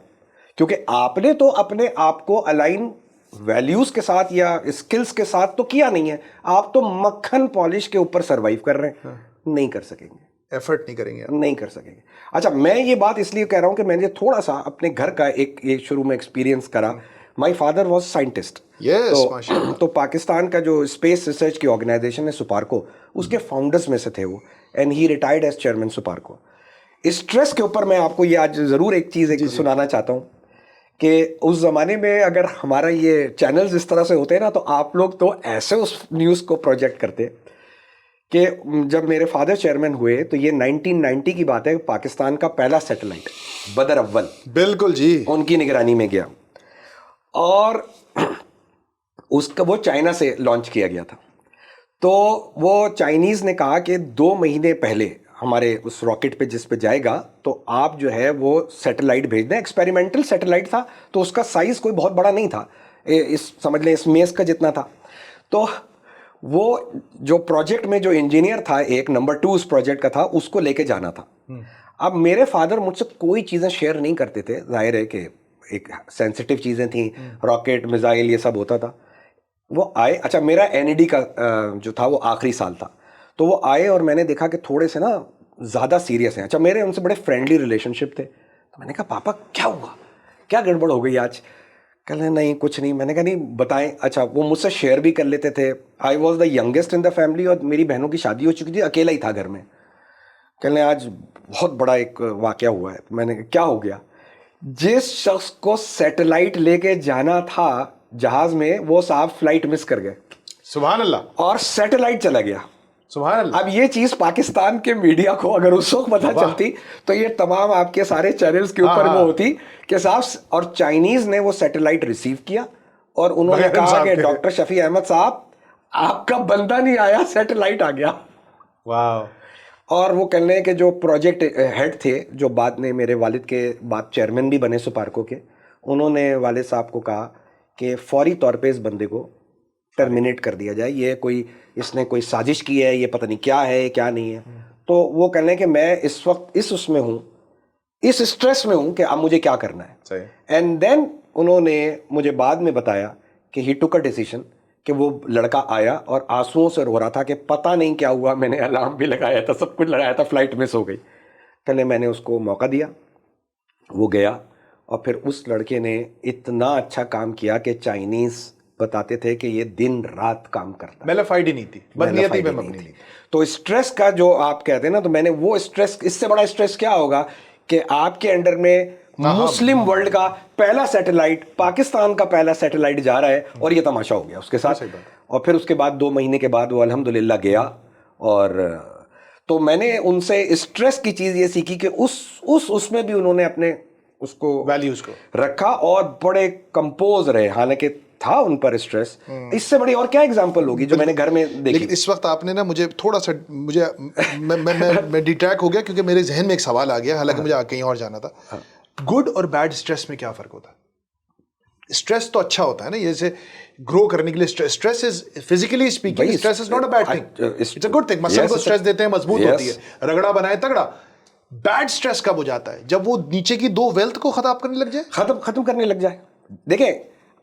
کیونکہ آپ نے تو اپنے آپ کو الائن ویلیوز کے ساتھ یا اسکلز کے ساتھ تو کیا نہیں ہے, آپ تو مکھن پالش کے اوپر سروائیو کر رہے ہیں. نہیں کر سکیں گے, ایفرٹ نہیں کر سکیں گے. اچھا, میں یہ بات اس لیے کہہ رہا ہوں کہ میں نے تھوڑا سا اپنے گھر کا ایک شروع میں ایکسپیرینس کرا. My father was scientist. تو پاکستان کا جو اسپیس ریسرچ کی آرگنائزیشن ہے سپارکو, اس کے فاؤنڈرز میں سے تھے وہ, and he retired as chairman SUPARCO. Stress کے اوپر میں آپ کو یہ آج ضرور ایک چیز سنانا چاہتا ہوں کہ اس زمانے میں اگر ہمارا یہ چینلز اس طرح سے ہوتے نا تو آپ لوگ تو ایسے اس نیوز کو پروجیکٹ کرتے کہ جب میرے فادر چیئرمین ہوئے تو یہ 1990 کی بات ہے, پاکستان کا پہلا سیٹلائٹ بدر اول بالکل جی ان کی نگرانی میں گیا, اور اس کا وہ چائنا سے لانچ کیا گیا تھا. تو وہ چائنیز نے کہا کہ 2 مہینے پہلے ہمارے اس راکٹ پہ جس پہ جائے گا تو آپ جو ہے وہ سیٹلائٹ بھیج دیں. ایکسپیریمنٹل سیٹلائٹ تھا تو اس کا سائز کوئی بہت بڑا نہیں تھا, سمجھ لیں اس میز کا جتنا تھا. تو وہ جو پروجیکٹ میں جو انجینئر تھا, ایک نمبر 2 اس پروجیکٹ کا تھا, اس کو لے کے جانا تھا. اب میرے فادر مجھ سے کوئی چیزیں شیئر نہیں کرتے تھے, ظاہر ہے کہ ایک سینسیٹیو چیزیں تھیں, راکٹ میزائل یہ سب ہوتا تھا. وہ آئے, اچھا میرا NED کا جو تھا وہ آخری سال تھا, تو وہ آئے اور میں نے دیکھا کہ تھوڑے سے نا زیادہ سیریس ہیں. اچھا میرے ان سے بڑے فرینڈلی ریلیشن شپ تھے, تو میں نے کہا پاپا کیا ہوا, کیا گڑبڑ ہو گئی آج؟ کہنے نہیں کچھ نہیں. میں نے کہا نہیں بتائیں. اچھا وہ مجھ سے شیئر بھی کر لیتے تھے. I was the youngest in the family, اور میری بہنوں کی شادی ہو چکی تھی, اکیلا ہی تھا گھر میں. کہنے آج بہت بڑا ایک واقعہ ہوا ہے. میں نے کہا کیا ہو گیا؟ جس شخص کو سیٹلائٹ لے کے جانا تھا جہاز میں, وہ صاحب فلائٹ مس کر گئے. سبحان اللہ. اور سیٹلائٹ چلا گیا. سبحان اللہ. اب یہ چیز پاکستان کے میڈیا کو اگر اس وقت پتہ چلتی تو یہ تمام آپ کے سارے چینلز کے اوپر وہ ہوتی کہ صاحب, اور چائنیز نے وہ سیٹلائٹ ریسیو کیا اور انہوں نے کہا کہ ڈاکٹر شفیع احمد صاحب آپ کا بندہ نہیں آیا, سیٹلائٹ آ گیا. واو. اور وہ کہنے کہ جو پروجیکٹ ہیڈ تھے, جو بعد میں میرے والد کے بعد چیئرمین بھی بنے سپارکو کے, انہوں نے والد صاحب کو کہا کہ فوری طور پہ اس بندے کو ٹرمینیٹ کر دیا جائے, یہ کوئی اس نے کوئی سازش کی ہے, یہ پتہ نہیں کیا ہے کیا نہیں ہے. تو وہ کہنے کہ میں اس وقت اس میں ہوں, اس اسٹریس میں ہوں کہ اب مجھے کیا کرنا ہے. اینڈ دین انہوں نے مجھے بعد میں بتایا کہ ہی ٹوک اے ڈیسیژن کہ وہ لڑکا آیا اور آنسوؤں سے رو رہا تھا کہ پتہ نہیں کیا ہوا, میں نے الارم بھی لگایا تھا, سب کچھ لگایا تھا, فلائٹ مس ہو گئی. پہلے میں نے اس کو موقع دیا, وہ گیا, اور پھر اس لڑکے نے اتنا اچھا کام کیا کہ چائنیز بتاتے تھے کہ یہ دن رات کام کرتا, میلافائڈ ہی نہیں تھی, بدنیتی پہ مبنی نہیں تھی. تو اسٹریس کا جو آپ کہتے ہیں نا, تو میں نے وہ اسٹریس, اس سے بڑا اسٹریس کیا ہوگا کہ آپ کے انڈر میں مسلم ورلڈ کا پہلا سیٹلائٹ, پاکستان کا پہلا سیٹلائٹ جا رہا ہے, اور یہ تماشا ہو گیا اس کے ساتھ. اور پھر اس کے بعد 2 مہینے کے بعد وہ الحمدللہ گیا. اور تو میں نے ان سے اسٹریس کی چیز یہ سیکھی کہ اس میں بھی انہوں نے اپنے اس کو ویلیوز کو رکھا اور بڑے کمپوز رہے, حالانکہ تھا ان پر اسٹریس. اس سے بڑی اور کیا ایگزامپل ہوگی جو میں نے گھر میں دیکھی. لیکن اس وقت آپ نے نا مجھے تھوڑا سا میں ڈیٹریک ہو گیا, کیونکہ میرے ذہن میں ایک سوال آ گیا, حالانکہ مجھے کہیں اور جانا تھا. گڈ اور بیڈ اسٹریس میں کیا فرق ہوتا ہے؟ اسٹریس تو اچھا ہوتا ہے نا, جیسے گرو کرنے کے لیے. Stress is physically speaking, stress is not a bad thing, it's a good thing. Muscle کو اسٹریس دیتے ہیں, مضبوط ہوتی ہے, رگڑا بنائے تگڑا. بیڈ اسٹریس کب ہو جاتا ہے؟ جب وہ نیچے کی 2 ویلتھ کو ختم کرنے لگ جائے, ختم کرنے لگ جائے. دیکھیں,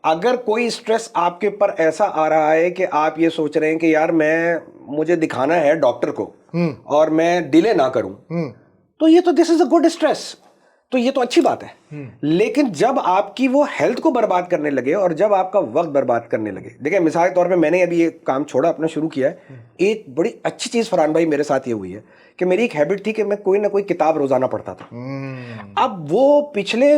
اگر کوئی اسٹریس آپ کے اوپر ایسا آ رہا ہے کہ آپ یہ سوچ رہے ہیں کہ یار مجھے دکھانا ہے ڈاکٹر کو اور میں ڈیلے نہ کروں, تو یہ تو دس از اے گڈ اسٹریس, تو یہ تو اچھی بات ہے. لیکن جب آپ کی وہ ہیلتھ کو برباد کرنے لگے اور جب آپ کا وقت برباد کرنے لگے, دیکھیں مثال کے طور پہ میں نے ابھی یہ کام چھوڑا, اپنا شروع کیا ہے. ایک بڑی اچھی چیز فرحان بھائی میرے ساتھ یہ ہوئی ہے کہ میری ایک ہیبٹ تھی کہ میں کوئی نہ کوئی کتاب روزانہ پڑھتا تھا. اب وہ پچھلے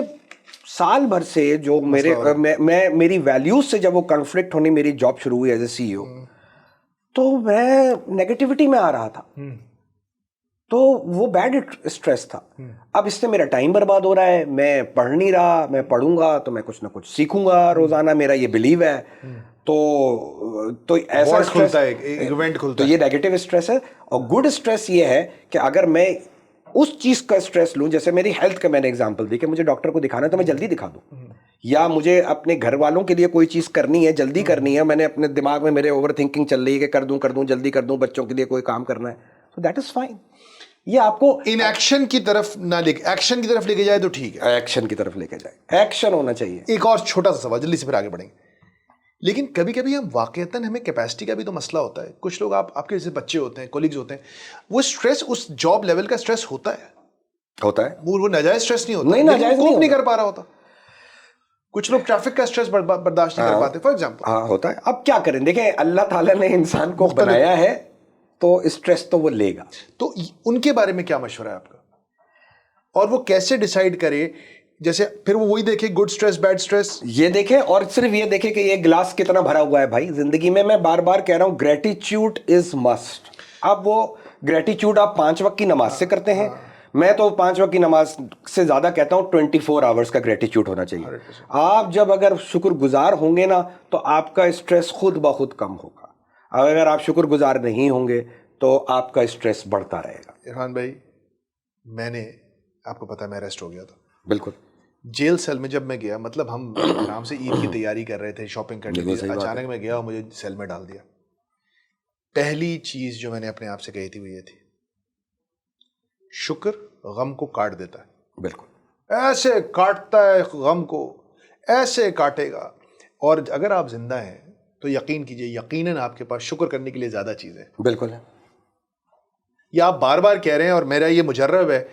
سال بھر سے جو میری ویلیوز سے جب وہ کنفلکٹ ہونی میری جاب شروع ہوئی ایز اے CEO, تو میں نیگیٹیوٹی میں آ رہا تھا. تو وہ بیڈ اسٹریس تھا. اب اس سے میرا ٹائم برباد ہو رہا ہے, میں پڑھ نہیں رہا, میں پڑھوں گا تو میں کچھ نہ کچھ سیکھوں گا روزانہ, میرا یہ بلیو ہے. تو ایسا اسٹریس, تو یہ نیگیٹو اسٹریس ہے. اور گڈ اسٹریس یہ ہے کہ اگر میں اس چیز کا اسٹریس لوں, جیسے میری ہیلتھ کا میں نے ایگزامپل دی کہ مجھے ڈاکٹر کو دکھانا ہے تو میں جلدی دکھا دوں, یا مجھے اپنے گھر والوں کے لیے کوئی چیز کرنی ہے, جلدی کرنی ہے, میں نے اپنے دماغ میں میرے اوور تھنکنگ چل رہی ہے کہ کر دوں جلدی کر دوں, بچوں کے لیے کوئی کام کرنا ہے, so that is fine. یہ آپ کو ان ایکشن کی طرف نہ ایکشن کی طرف لے کے جائے تو ٹھیک ہے, ایکشن کی طرف لے کے جائے, ایکشن ہونا چاہیے. ایک اور چھوٹا سا سوال, جلدی سے پھر آگے بڑھیں گے. لیکن کبھی کبھی ہم واقعتاً ہمیں کیپیسٹی کا بھی تو مسئلہ ہوتا ہے. کچھ لوگ آپ کے جیسے بچے ہوتے ہیں, کولیگز ہوتے ہیں, وہ اسٹریس اس جاب لیول کا اسٹریس ہوتا ہے, وہ ناجائز اسٹریس نہیں ہوتا, نہیں ناجائز نہیں کر پا رہا ہوتا. کچھ لوگ ٹریفک کا اسٹریس برداشت نہیں کر پاتے فار ایگزامپل. ہاں ہوتا ہے. اب کیا کریں, دیکھیں اللہ تعالیٰ نے انسان کو بنایا ہے تو اسٹریس تو وہ لے گا. تو ان کے بارے میں کیا مشورہ ہے آپ کا, اور وہ کیسے ڈیسائیڈ کرے, جیسے پھر وہ وہی دیکھے گڈ اسٹریس بیڈ اسٹریس, یہ دیکھیں اور صرف یہ دیکھیں کہ یہ گلاس کتنا بھرا ہوا ہے. بھائی زندگی میں بار بار کہہ رہا ہوں, گریٹیچیوڈ از مسٹ. اب وہ گریٹیچیوڈ آپ 5 وقت کی نماز سے کرتے ہیں, میں تو 5 وقت کی نماز سے زیادہ کہتا ہوں 24 آورز کا گریٹیچیوڈ ہونا چاہیے. آپ جب اگر شکر گزار ہوں گے نا تو آپ کا اسٹریس خود بخود کم ہوگا. اگر آپ شکر گزار نہیں ہوں گے تو آپ کا اسٹریس بڑھتا رہے گا. عرفان بھائی, میں نے آپ کو پتا ہے میں اریسٹ ہو گیا تھا. بالکل. جیل سیل میں جب میں گیا, مطلب ہم آرام سے عید کی تیاری کر رہے تھے, شاپنگ کرنے کے لیے, اچانک میں گیا اور مجھے سیل میں ڈال دیا. پہلی چیز جو میں نے اپنے آپ سے کہی تھی وہ یہ تھی, شکر غم کو کاٹ دیتا ہے. بالکل ایسے کاٹتا ہے غم کو, ایسے کاٹے گا. اور اگر آپ زندہ ہیں تو یقین کیجئے, یقیناً آپ کے پاس شکر کرنے کے لیے زیادہ چیزیں. بالکل ہے. یہ آپ بار بار کہہ رہے ہیں اور میرا یہ مجرب ہے,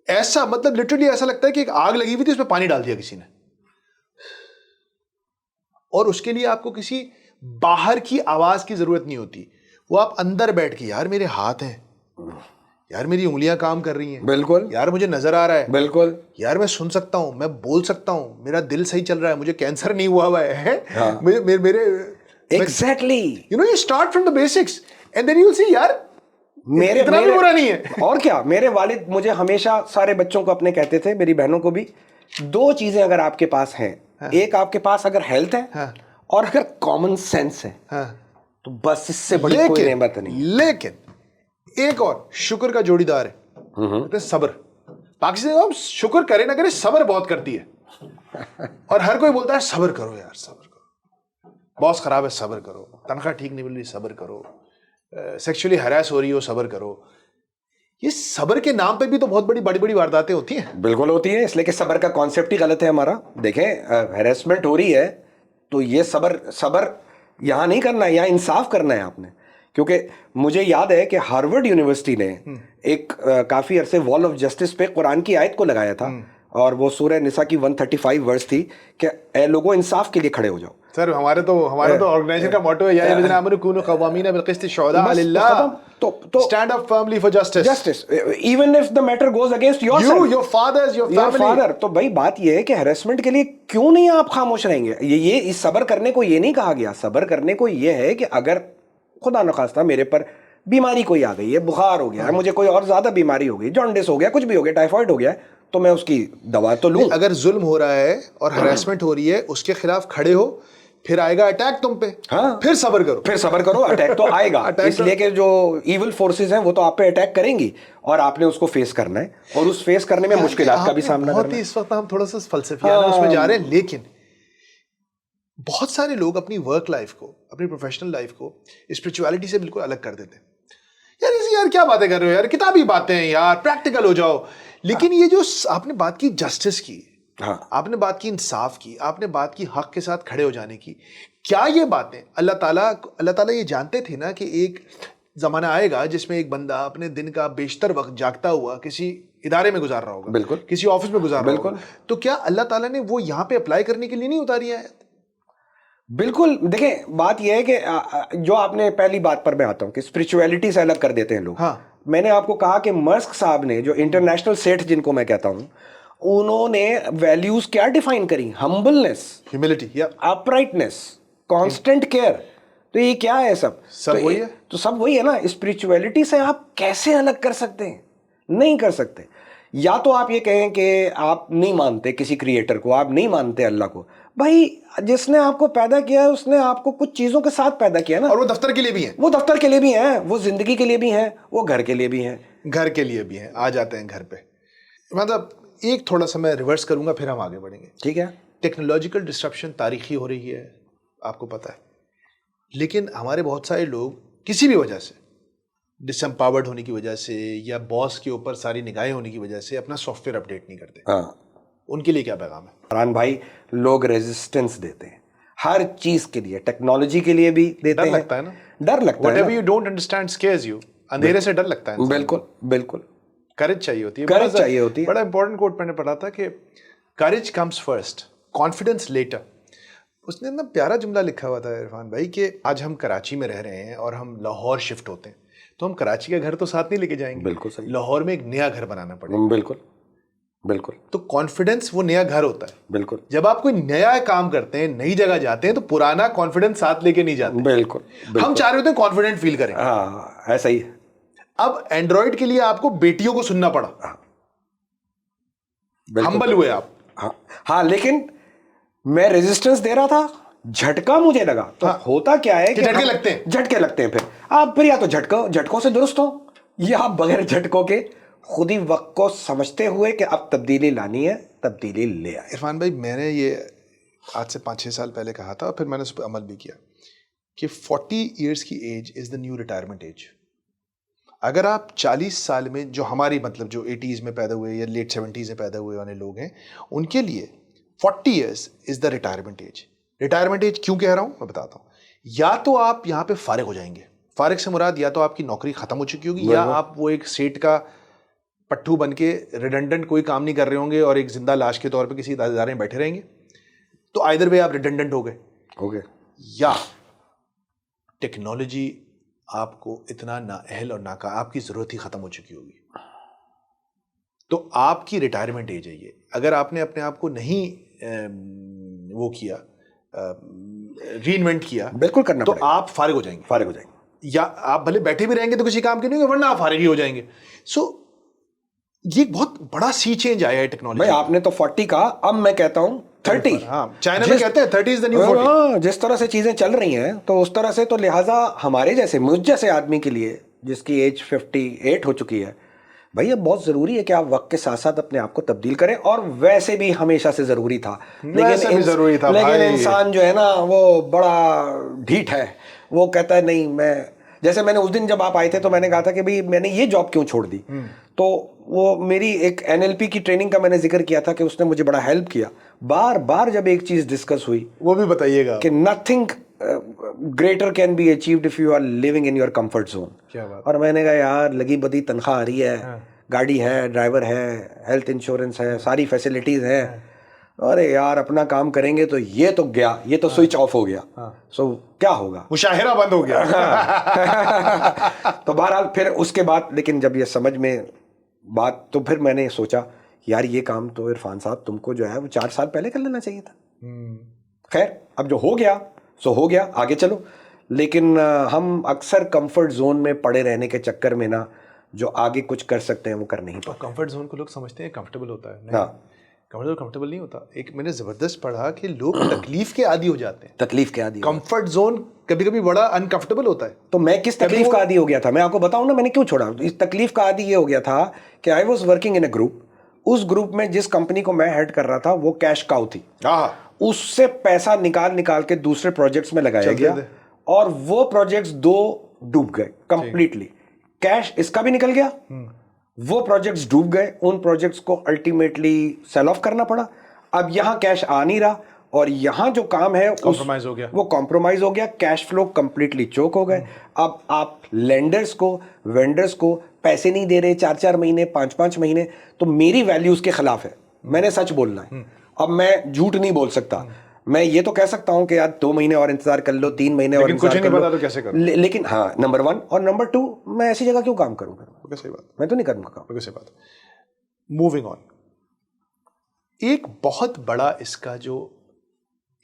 ایسا مطلب لٹرلی ایسا لگتا ہے کہ ایک آگ لگی ہوئی تھی, اس میں پانی ڈال دیا کسی نے, اور اس کے لیے آپ کو کسی باہر کی آواز کی ضرورت نہیں ہوتی. وہ آپ اندر بیٹھ کے, یار میرے ہاتھ ہیں, یار میری انگلیاں کام کر رہی ہیں, بالکل, یار مجھے نظر آ رہا ہے, بالکل, یار میں سن سکتا ہوں, میں بول سکتا ہوں, میرا دل صحیح چل رہا ہے, مجھے کینسر نہیں ہوا ہے, میرے exactly, you know, you start from the basics and then you will see, یار میرے اتنا بھی برا نہیں ہے. اور کیا, میرے والد مجھے ہمیشہ سارے بچوں کو اپنے کہتے تھے, میری بہنوں کو بھی, 2 چیزیں اگر آپ کے پاس ہیں, ایک آپ کے پاس اگر ہیلتھ ہے اور اگر کامن سینس ہے, تو بس اس سے بڑی کوئی نعمت نہیں. لیکن ایک اور شکر کا جوڑی دار ہے صبر. پاکستان شکر کرے نہ کرے, صبر بہت کرتی ہے. اور ہر کوئی بولتا ہے صبر کرو یار, صبر کرو, باس خراب ہے صبر کرو, تنخواہ ٹھیک نہیں مل رہی صبر کرو, سیکشولی ہراس ہو رہی ہو صبر کرو. یہ صبر کے نام پہ بھی تو بہت بڑی برداتیں ہوتی ہیں. بالکل ہوتی ہیں, اس لیے کہ صبر کا کانسیپٹ ہی غلط ہے ہمارا. دیکھیں ہیراسمنٹ ہو رہی ہے تو یہ صبر یہاں نہیں کرنا ہے, یہاں انصاف کرنا ہے آپ نے. کیونکہ مجھے یاد ہے کہ ہارورڈ یونیورسٹی نے ایک کافی عرصے وال آف جسٹس پہ قرآن کی آیت کو لگایا تھا, اور وہ سورہ نساء کی 135 ورس تھی کہ اے لوگوں انصاف کے لیے کھڑے ہو جاؤ. سر ہمارا تو آرگنائزیشن کا موٹو ہے, یا الذین آمنوا کونوا قوامین بالقسط شہداء للہ, stand up firmly for justice even if the matter goes against your fathers your family. تو بھائی بات یہ ہے کہ ہیراسمنٹ کے لیے کیوں نہیں آپ خاموش رہیں گے. یہ صبر کرنے کو یہ نہیں کہا گیا, صبر کرنے کو یہ ہے کہ اگر خدا نخواستہ میرے پر بیماری کوئی آ گئی ہے, بخار ہو گیا ہے, مجھے کوئی اور زیادہ بیماری ہو گئی, جانڈس ہو گیا, کچھ بھی ہو گیا, ٹائیفائڈ ہو گیا ہے, تو میں اس کی دوا تو لوں. اگر ظلم ہو رہا ہے اور ہراسمنٹ ہو رہی ہے, اس کے خلاف کھڑے ہو, پھر آئے گا اٹیک تم پہ, پھر صبر کرو, اٹیک تو آئے گا. اس لیے کہ جو ایول فورسز ہیں وہ تو آپ پہ اٹیک کریں گی, اور آپ نے اس کو فیس کرنا ہے, اور اس فیس کرنے میں مشکلات کا بھی سامنا کرنا ہے. اس وقت ہم تھوڑا سا فلسفیانہ اس میں جا رہے ہیں, لیکن بہت سارے لوگ اپنی ورک لائف کو, اپنی پروفیشنل لائف کو اسپرچویلٹی سے بالکل الگ کر دیتے ہیں. یار کیا باتیں کر رہے ہو یار, کتابی باتیں ہیں یار, پریکٹیکل ہو جاؤ. لیکن یہ جو آپ نے بات کی جسٹس کی, آپ نے بات کی انصاف کی, آپ نے بات کی حق کے ساتھ کھڑے ہو جانے کی, کیا یہ باتیں اللہ تعالیٰ یہ جانتے تھے نا کہ ایک زمانہ آئے گا جس میں ایک بندہ اپنے دن کا بیشتر وقت جاگتا ہوا کسی ادارے میں گزار رہا ہوگا, بالکل, کسی آفس میں گزار رہا ہوگا, تو کیا اللہ تعالیٰ نے وہ یہاں پہ اپلائی کرنے کے لیے نہیں اتاری ہے؟ بالکل. دیکھیں بات یہ ہے کہ جو آپ نے پہلی بات پر میں آتا ہوں کہ اسپرچویلٹی سے الگ کر دیتے ہیں لوگ. میں نے آپ کو کہا کہ مرسک صاحب نے, جو انٹرنیشنل سیٹھ جن کو میں کہتا ہوں, انہوں نے ویلیوز کیا ڈیفائن کری؟ Humbleness, humility, uprightness, constant care. تو یہ کیا ہے؟ سب وہی ہے. تو سب وہی ہے نا. اسپرچویلٹی سے آپ کیسے الگ کر سکتے ہیں؟ نہیں کر سکتے. یا تو آپ یہ کہیں کہ آپ نہیں مانتے کسی کریٹر کو, آپ نہیں مانتے اللہ کو. بھائی جس نے آپ کو پیدا کیا ہے اس نے آپ کو کچھ چیزوں کے ساتھ پیدا کیا نا, اور وہ دفتر کے لیے بھی ہیں, وہ دفتر کے لیے بھی ہیں, وہ زندگی کے لیے بھی ہیں, وہ گھر کے لیے بھی ہیں, گھر کے لیے بھی ہیں. آ جاتے ہیں گھر پہ. مطلب ایک تھوڑا سا میں ریورس کروں گا, پھر ہم آگے بڑھیں گے. ٹھیک ہے. ٹیکنالوجیکل ڈسٹرپشن تاریخی ہو رہی ہے, آپ کو پتہ ہے, لیکن ہمارے بہت سارے لوگ کسی بھی وجہ سے, ڈس امپاورڈ ہونے کی وجہ سے یا باس کے اوپر ساری نگاہیں ہونے کی وجہ سے اپنا سافٹ ویئر اپڈیٹ نہیں کرتے. ہاں, ان کے لیے کیا پیغام ہے؟ فرحان بھائی, لوگ ریزسٹنس دیتے ہیں ہر چیز کے لیے, ٹیکنالوجی کے لیے بھی دیتے ہیں. ڈر لگتا ہے نا, ڈر لگتا ہے. whatever you don't understand scares you. اندھیرے سے ڈر لگتا ہے. بالکل بالکل. کریج چاہیے ہوتی ہے. کریج چاہیے ہوتی ہے. بڑا امپورٹنٹ کوٹ میں نے پڑھا تھا کہ courage comes first, confidence later. اس نے اتنا پیارا جملہ لکھا ہوا تھا عرفان بھائی کہ آج ہم کراچی میں رہ رہے ہیں اور ہم لاہور شفٹ ہوتے ہیں, تو ہم کراچی کا گھر تو ساتھ نہیں لے کے جائیں گے. بالکل صحیح. لاہور میں ایک نیا گھر بنانا پڑے گا. بالکل بالکل. تو کانفیڈنس وہ نیا گھر ہوتا ہے. بالکل. جب آپ کوئی نیا کام کرتے ہیں, نئی جگہ جاتے ہیں, تو پرانا کانفیڈنس ساتھ لے کے نہیں جاتے. بالکل. ہم چاہ رہے ہوتے ہیں کانفیڈنٹ فیل کریں. ہاں ایسا ہی. اب اینڈرائڈ کے لیے آپ کو بیٹیوں کو سننا پڑا, ہمبل ہوئے آپ. ہاں لیکن میں ریزسٹنس دے رہا تھا, جھٹکا مجھے لگا. تو ہوتا کیا ہے کہ جھٹکے لگتے ہیں. جھٹکے لگتے ہیں. پھر آپ پھر یا تو جھٹکوں سے درست ہو, یا بغیر جھٹکوں کے خود ہی وقت کو سمجھتے ہوئے کہ اب تبدیلی لانی ہے, تبدیلی لے آئے. عرفان بھائی, میں نے یہ آج سے 5-6 سال پہلے کہا تھا, اور پھر میں نے اس پہ عمل بھی کیا کہ 40 ایئرس کی age is the new retirement age. اگر آپ 40 سال میں, جو ہماری مطلب جو 80s میں پیدا ہوئے یا لیٹ 70s میں پیدا ہوئے والے لوگ ہیں, ان کے لیے 40 years is the retirement age. Retirement age کیوں کہہ رہا ہوں میں بتاتا ہوں. یا تو آپ یہاں پہ فارغ ہو جائیں گے, فارغ سے مراد یا تو آپ کی نوکری ختم ہو چکی ہوگی, یا آپ وہ ایک سیٹ کا پٹھو بن کے ریڈنڈنٹ کوئی کام نہیں کر رہے ہوں گے اور ایک زندہ لاش کے طور پہ کسی ادارے میں بیٹھے رہیں گے. تو آئدر وے آپ ریڈنڈنٹ ہو گئے, یا ٹیکنالوجی آپ کو اتنا نااہل اور آپ کی ضرورت ہی ختم ہو چکی ہوگی. تو آپ کی ریٹائرمنٹ ایج ہے یہ. اگر آپ نے اپنے آپ کو نہیں وہ کیا, ری انوینٹ کیا, بالکل کرنا, تو آپ فارغ ہو جائیں گے. یا آپ بھلے بیٹھے بھی رہیں گے تو کسی کام کے نہیں, ورنہ آپ فارغ ہی ہو جائیں گے. سو یہ ایک بہت بڑا سی چینج آیا ہے ٹیکنالوجی. بھائی آپ نے تو 40 کہا, اب میں کہتا ہوں 30. ہاں, چائنا میں کہتے ہیں 30 is the new 40. جس طرح سے چیزیں چل رہی ہیں تو اس طرح سے, تو لہٰذا ہمارے جیسے, مجھ جیسے آدمی کے لیے جس کی ایج 58 ہو چکی ہے, بھائی اب بہت ضروری ہے کہ آپ وقت کے ساتھ ساتھ اپنے آپ کو تبدیل کریں. اور ویسے بھی ہمیشہ سے ضروری تھا, لیکن انسان جو ہے نا وہ بڑا ڈھیٹ ہے. وہ کہتا ہے نہیں, میں جیسے میں نے اس دن جب آپ آئے تھے تو میں نے کہا تھا کہ بھائی میں نے یہ جاب کیوں چھوڑ دی. تو وہ میری ایک NLP کی ٹریننگ کا میں نے ذکر کیا تھا کہ اس نے مجھے بڑا ہیلپ کیا. بار بار جب ایک چیز ڈسکس ہوئی, وہ بھی بتائیے گا, کہ nothing greater can be achieved if you are living in your comfort zone. اور میں نے کہا یار لگی بدی تنخواہ آ رہی ہے, گاڑی ہے, ڈرائیور ہے, ہیلتھ انشورنس ہے, ساری فیسلٹیز ہیں, ارے یار اپنا کام کریں گے تو یہ تو گیا, یہ تو سوئچ آف ہو گیا. سو کیا ہوگا, مشاہرہ بند ہو گیا. تو بہرحال پھر اس کے بعد, لیکن جب یہ سمجھ میں بات, تو پھر میں نے سوچا یار یہ کام تو عرفان صاحب تم کو جو ہے وہ 4 سال پہلے کر لینا چاہیے تھا. خیر اب جو ہو گیا سو ہو گیا, آگے چلو. لیکن ہم اکثر کمفرٹ زون میں پڑے رہنے کے چکر میں نا جو آگے کچھ کر سکتے ہیں وہ کر نہیں پاتے. کمفرٹ زون کو لوگ سمجھتے ہیں کمفرٹیبل ہوتا ہے. ہاں, کمفرٹیبل نہیں ہوتا. ایک میں نے زبردست پڑھا کہ لوگ تکلیف کے عادی ہو جاتے ہیں. تکلیف کے عادی. کمفرٹ زون کبھی کبھی بڑا انکمفرٹیبل ہوتا ہے. تو میں کس تکلیف کا عادی ہو گیا تھا, میں آپ کو بتاؤں نا میں نے کیوں چھوڑا. اس تکلیف کا عادی یہ ہو گیا تھا کہ I was working in a group. اس گروپ میں جس کمپنی کو میں ہیڈ کر رہا تھا وہ کیش کاؤ تھی. اس سے پیسہ نکال کے دوسرے پروجیکٹس میں لگایا گیا, اور وہ پروجیکٹس 2 ڈوب گئے کمپلیٹلی. کیش اس کا بھی نکل گیا, وہ پروجیکٹس ڈوب گئے. ان پروجیکٹس کو الٹیمیٹلی سیل آف کرنا پڑا. اب یہاں کیش آ نہیں رہا, اور یہاں جو کام ہے وہ کمپرومائز ہو گیا. کیش فلو کمپلیٹلی چوک ہو گئے. اب آپ لینڈرز کو, وینڈرز کو پیسے نہیں دے رہے 4-4 مہینے, 5-5 مہینے. تو میری ویلیوز کے خلاف ہے. میں نے سچ بولنا ہے. اب میں جھوٹ نہیں بول سکتا. میں یہ تو کہہ سکتا ہوں کہ یار 2 مہینے اور انتظار کر لو, 3 مہینے اور انتظار کر لو, لیکن ہاں نمبر 1 اور نمبر 2 میں ایسی جگہ کیوں کام کروں گا. صحیح بات, میں تو نہیں کروں گا کام. صحیح بات. موونگ آن, ایک بہت بڑا اس کا جو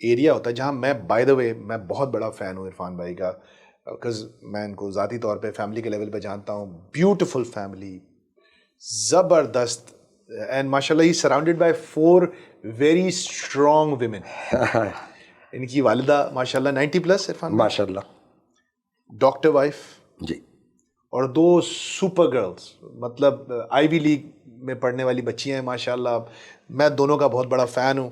ایریا ہوتا ہے جہاں میں بائی دا وے میں بہت بڑا فین ہوں عرفان بھائی کا, بکاز میں ان کو ذاتی طور پہ فیملی کے لیول پہ جانتا ہوں. بیوٹیفل فیملی, زبردست, اینڈ ماشاء اللہ ہی surrounded by 4 very strong women. ان کی والدہ ماشاء اللہ 90+ عرفان ماشاء اللہ, ڈاکٹر وائف جی, اور 2 سپر گرلز, مطلب آئی وی لیگ میں پڑھنے والی بچیاں ہیں ماشاء اللہ. میں دونوں کا بہت بڑا فین ہوں.